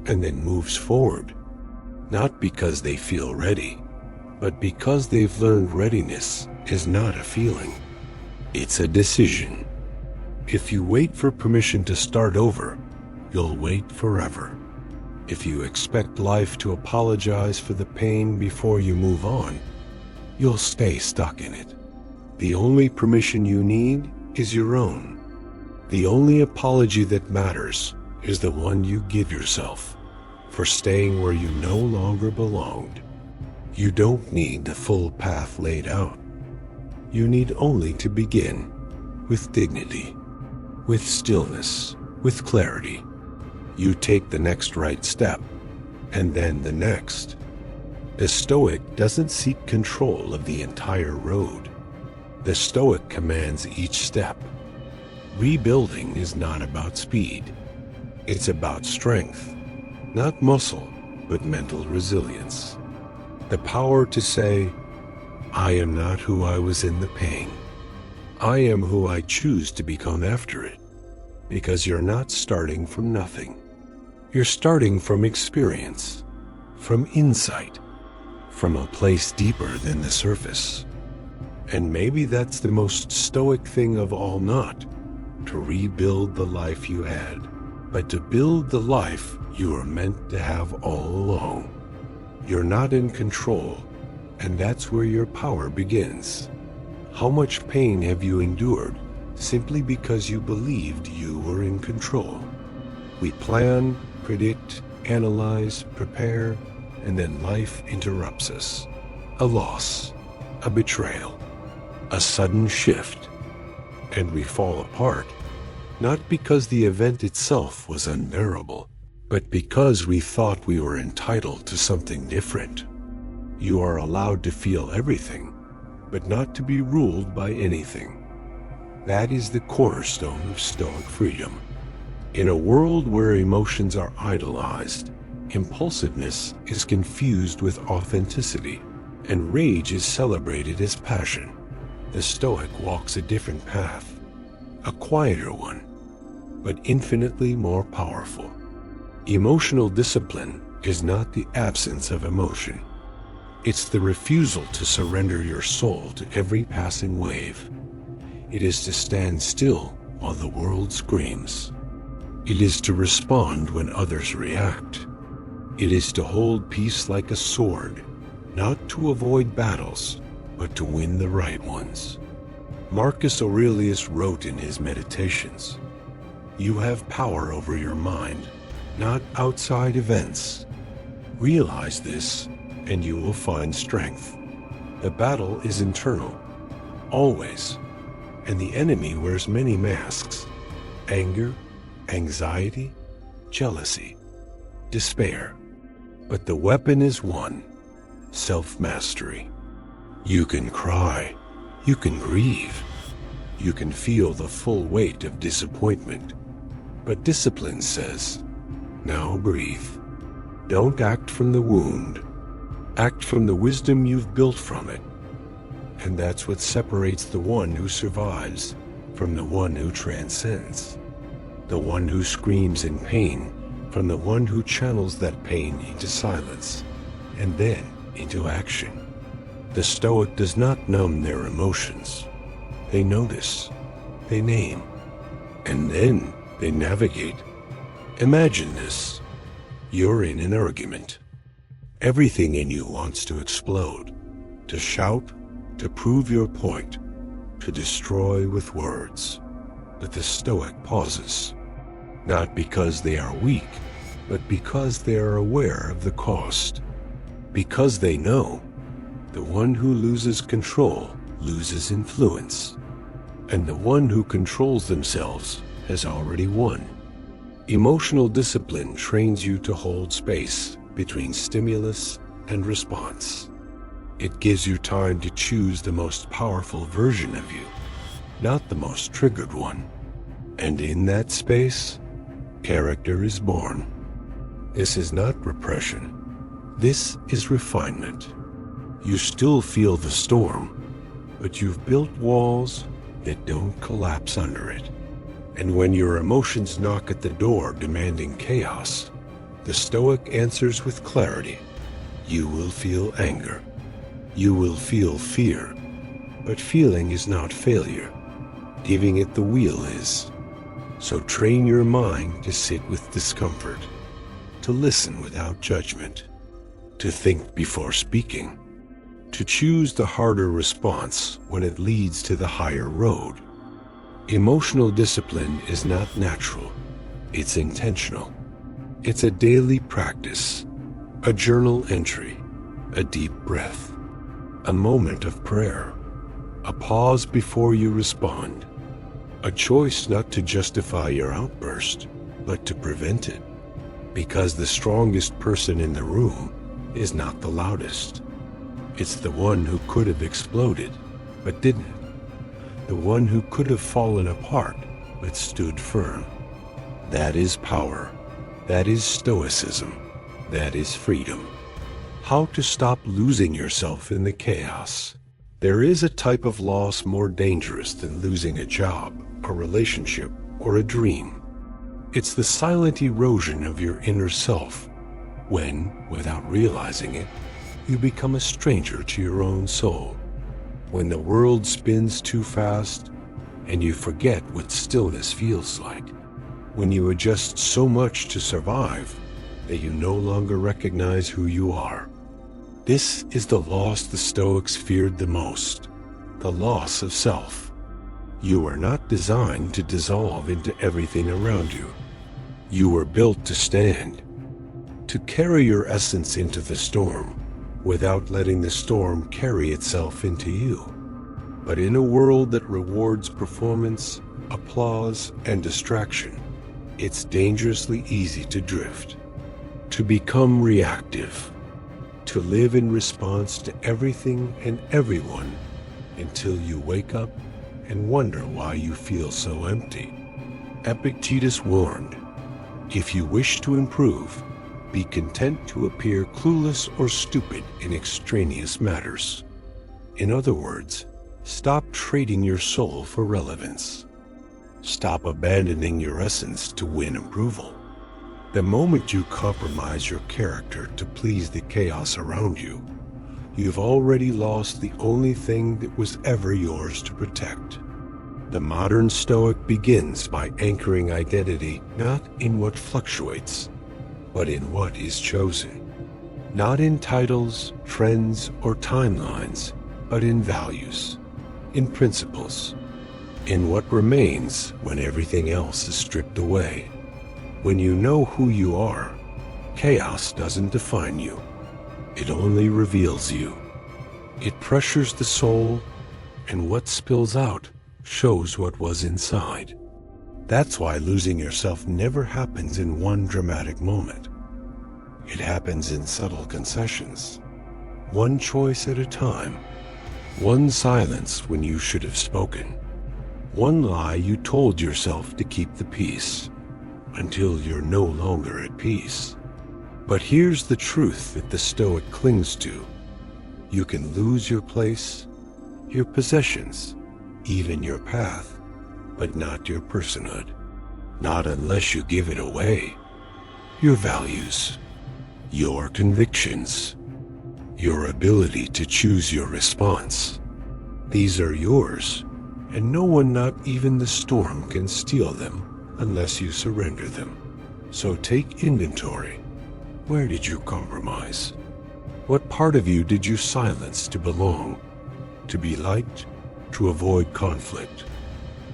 A: and then moves forward. Not because they feel ready, but because they've learned readiness is not a feeling. It's a decision. If you wait for permission to start over, you'll wait forever. If you expect life to apologize for the pain before you move on, you'll stay stuck in it. The only permission you need is your own. The only apology that matters is the one you give yourself for staying where you no longer belonged. You don't need the full path laid out. You need only to begin with dignity, with stillness, with clarity. You take the next right step, and then the next. The Stoic doesn't seek control of the entire road. The Stoic commands each step. Rebuilding is not about speed. It's about strength, not muscle, but mental resilience. The power to say, I am not who I was in the pain. I am who I choose to become after it. Because you're not starting from nothing. You're starting from experience, from insight, from a place deeper than the surface. And maybe that's the most Stoic thing of all, not to rebuild the life you had, but to build the life you were meant to have all along. You're not in control, and that's where your power begins. How much pain have you endured simply because you believed you were in control? We plan, predict, analyze, prepare, and then life interrupts us. A loss, a betrayal, a sudden shift, and we fall apart. Not because the event itself was unbearable, but because we thought we were entitled to something different. You are allowed to feel everything, but not to be ruled by anything. That is the cornerstone of Stoic freedom. In a world where emotions are idolized, impulsiveness is confused with authenticity, and rage is celebrated as passion, the Stoic walks a different path, a quieter one, but infinitely more powerful. Emotional discipline is not the absence of emotion. It's the refusal to surrender your soul to every passing wave. It is to stand still while the world screams. It is to respond when others react. It is to hold peace like a sword, not to avoid battles, but to win the right ones. Marcus Aurelius wrote in his Meditations, "You have power over your mind, not outside events. Realize this, and you will find strength. The battle is internal, always, and the enemy wears many masks: anger, anxiety, jealousy, despair. But the weapon is one: self-mastery. You can cry, you can grieve, you can feel the full weight of disappointment. But discipline says, now breathe. Don't act from the wound. Act from the wisdom you've built from it. And that's what separates the one who survives from the one who transcends. The one who screams in pain from the one who channels that pain into silence and then into action. The Stoic does not numb their emotions. They notice, they name, and then they navigate. Imagine this. You're in an argument. Everything in you wants to explode, to shout, to prove your point, to destroy with words. But the Stoic pauses, not because they are weak, but because they are aware of the cost. Because they know the one who loses control loses influence, and the one who controls themselves has already won. Emotional discipline trains you to hold space between stimulus and response. It gives you time to choose the most powerful version of you, not the most triggered one. And in that space, character is born. This is not repression. This is refinement. You still feel the storm, but you've built walls that don't collapse under it. And when your emotions knock at the door demanding chaos, the Stoic answers with clarity. You will feel anger. You will feel fear. But feeling is not failure. Giving it the wheel is. So train your mind to sit with discomfort, to listen without judgment, to think before speaking, to choose the harder response when it leads to the higher road. Emotional discipline is not natural, it's intentional. It's a daily practice, a journal entry, a deep breath, a moment of prayer, a pause before you respond, a choice not to justify your outburst, but to prevent it. Because the strongest person in the room is not the loudest. It's the one who could have exploded, but didn't. The one who could have fallen apart, but stood firm. That is power. That is Stoicism. That is freedom. How to stop losing yourself in the chaos. There is a type of loss more dangerous than losing a job, a relationship, or a dream. It's the silent erosion of your inner self, when, without realizing it, you become a stranger to your own soul. When the world spins too fast, and you forget what stillness feels like. When you adjust so much to survive, that you no longer recognize who you are. This is the loss the Stoics feared the most, the loss of self. You are not designed to dissolve into everything around you. You were built to stand, to carry your essence into the storm, without letting the storm carry itself into you. But in a world that rewards performance, applause, and distraction, it's dangerously easy to drift, to become reactive, to live in response to everything and everyone until you wake up and wonder why you feel so empty. Epictetus warned, if you wish to improve, be content to appear clueless or stupid in extraneous matters. In other words, stop trading your soul for relevance. Stop abandoning your essence to win approval. The moment you compromise your character to please the chaos around you, you've already lost the only thing that was ever yours to protect. The modern Stoic begins by anchoring identity not in what fluctuates, but in what is chosen. Not in titles, trends, or timelines, but in values, in principles, in what remains when everything else is stripped away. When you know who you are, chaos doesn't define you. It only reveals you. It pressures the soul, and what spills out shows what was inside. That's why losing yourself never happens in one dramatic moment. It happens in subtle concessions, one choice at a time, one silence when you should have spoken, one lie you told yourself to keep the peace, until you're no longer at peace. But here's the truth that the Stoic clings to. You can lose your place, your possessions, even your path, but not your personhood. Not unless you give it away. Your values, your convictions, your ability to choose your response. These are yours, and no one, not even the storm, can steal them unless you surrender them. So take inventory. Where did you compromise? What part of you did you silence to belong, to be liked, to avoid conflict?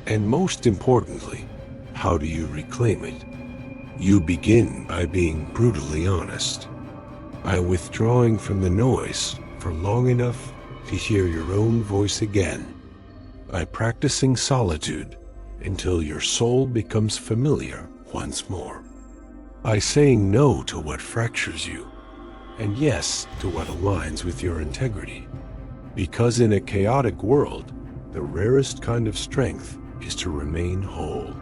A: And most importantly, how do you reclaim it? You begin by being brutally honest, by withdrawing from the noise for long enough to hear your own voice again, by practicing solitude until your soul becomes familiar once more, by saying no to what fractures you and yes to what aligns with your integrity. Because in a chaotic world, the rarest kind of strength is to remain whole,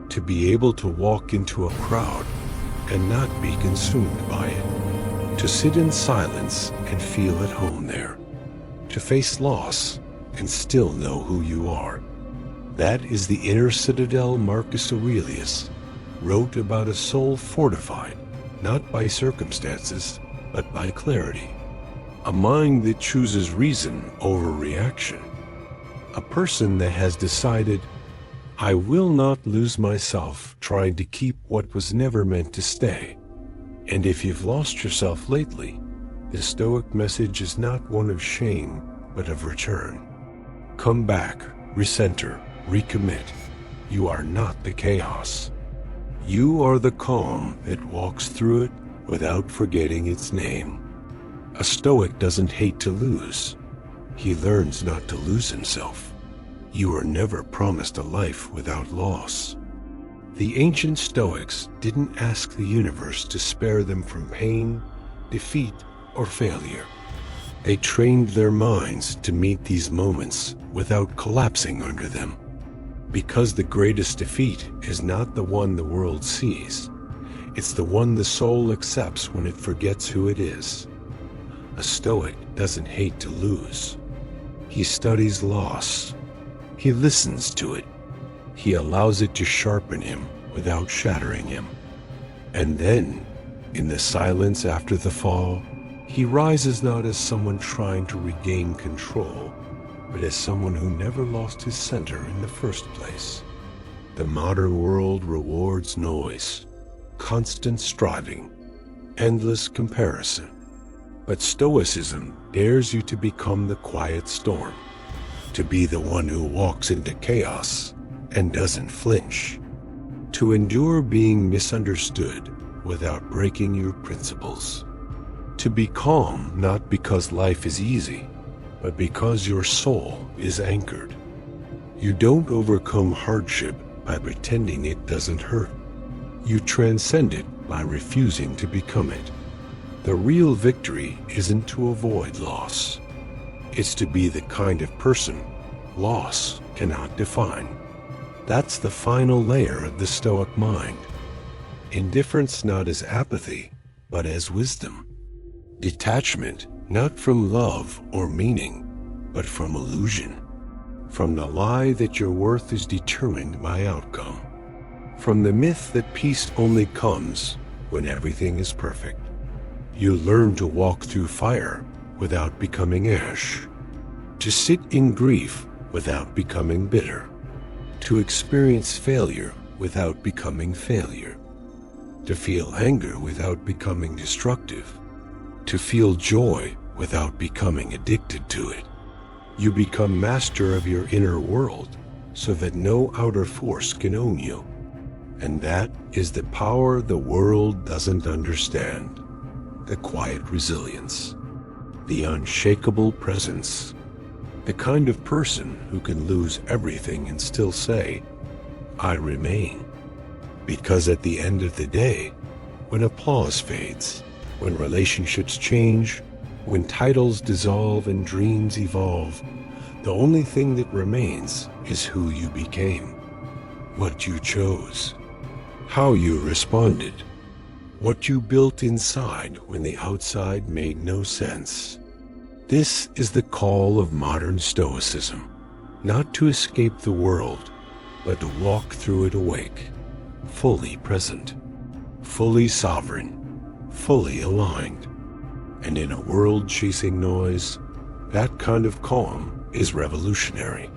A: to be able to walk into a crowd and not be consumed by it, to sit in silence and feel at home there, to face loss and still know who you are. That is the inner citadel Marcus Aurelius wrote about, a soul fortified not by circumstances but by clarity, a mind that chooses reason over reaction, a person that has decided, I will not lose myself trying to keep what was never meant to stay. And if you've lost yourself lately, the Stoic message is not one of shame but of return. Come back, recenter, recommit. You are not the chaos. You are the calm that walks through it without forgetting its name. A Stoic doesn't hate to lose. He learns not to lose himself. You are never promised a life without loss. The ancient Stoics didn't ask the universe to spare them from pain, defeat, or failure. They trained their minds to meet these moments without collapsing under them. Because the greatest defeat is not the one the world sees. It's the one the soul accepts when it forgets who it is. A Stoic doesn't hate to lose. He studies loss. He listens to it. He allows it to sharpen him without shattering him. And then, in the silence after the fall, he rises not as someone trying to regain control, but as someone who never lost his center in the first place. The modern world rewards noise, constant striving, endless comparison. But Stoicism dares you to become the quiet storm, to be the one who walks into chaos and doesn't flinch, to endure being misunderstood without breaking your principles, to be calm not because life is easy, but because your soul is anchored. You don't overcome hardship by pretending it doesn't hurt. You transcend it by refusing to become it. The real victory isn't to avoid loss. It's to be the kind of person loss cannot define. That's the final layer of the Stoic mind. Indifference not as apathy, but as wisdom. Detachment not from love or meaning, but from illusion. From the lie that your worth is determined by outcome. From the myth that peace only comes when everything is perfect. You learn to walk through fire without becoming ash. To sit in grief without becoming bitter. To experience failure without becoming failure. To feel anger without becoming destructive. To feel joy without becoming addicted to it. You become master of your inner world so that no outer force can own you. And that is the power the world doesn't understand. The quiet resilience. The unshakable presence. The kind of person who can lose everything and still say, I remain. Because at the end of the day, when applause fades, when relationships change, when titles dissolve and dreams evolve, the only thing that remains is who you became, what you chose, how you responded, what you built inside when the outside made no sense. This is the call of modern Stoicism, not to escape the world, but to walk through it awake, fully present, fully sovereign, fully aligned. And in a world chasing noise, that kind of calm is revolutionary.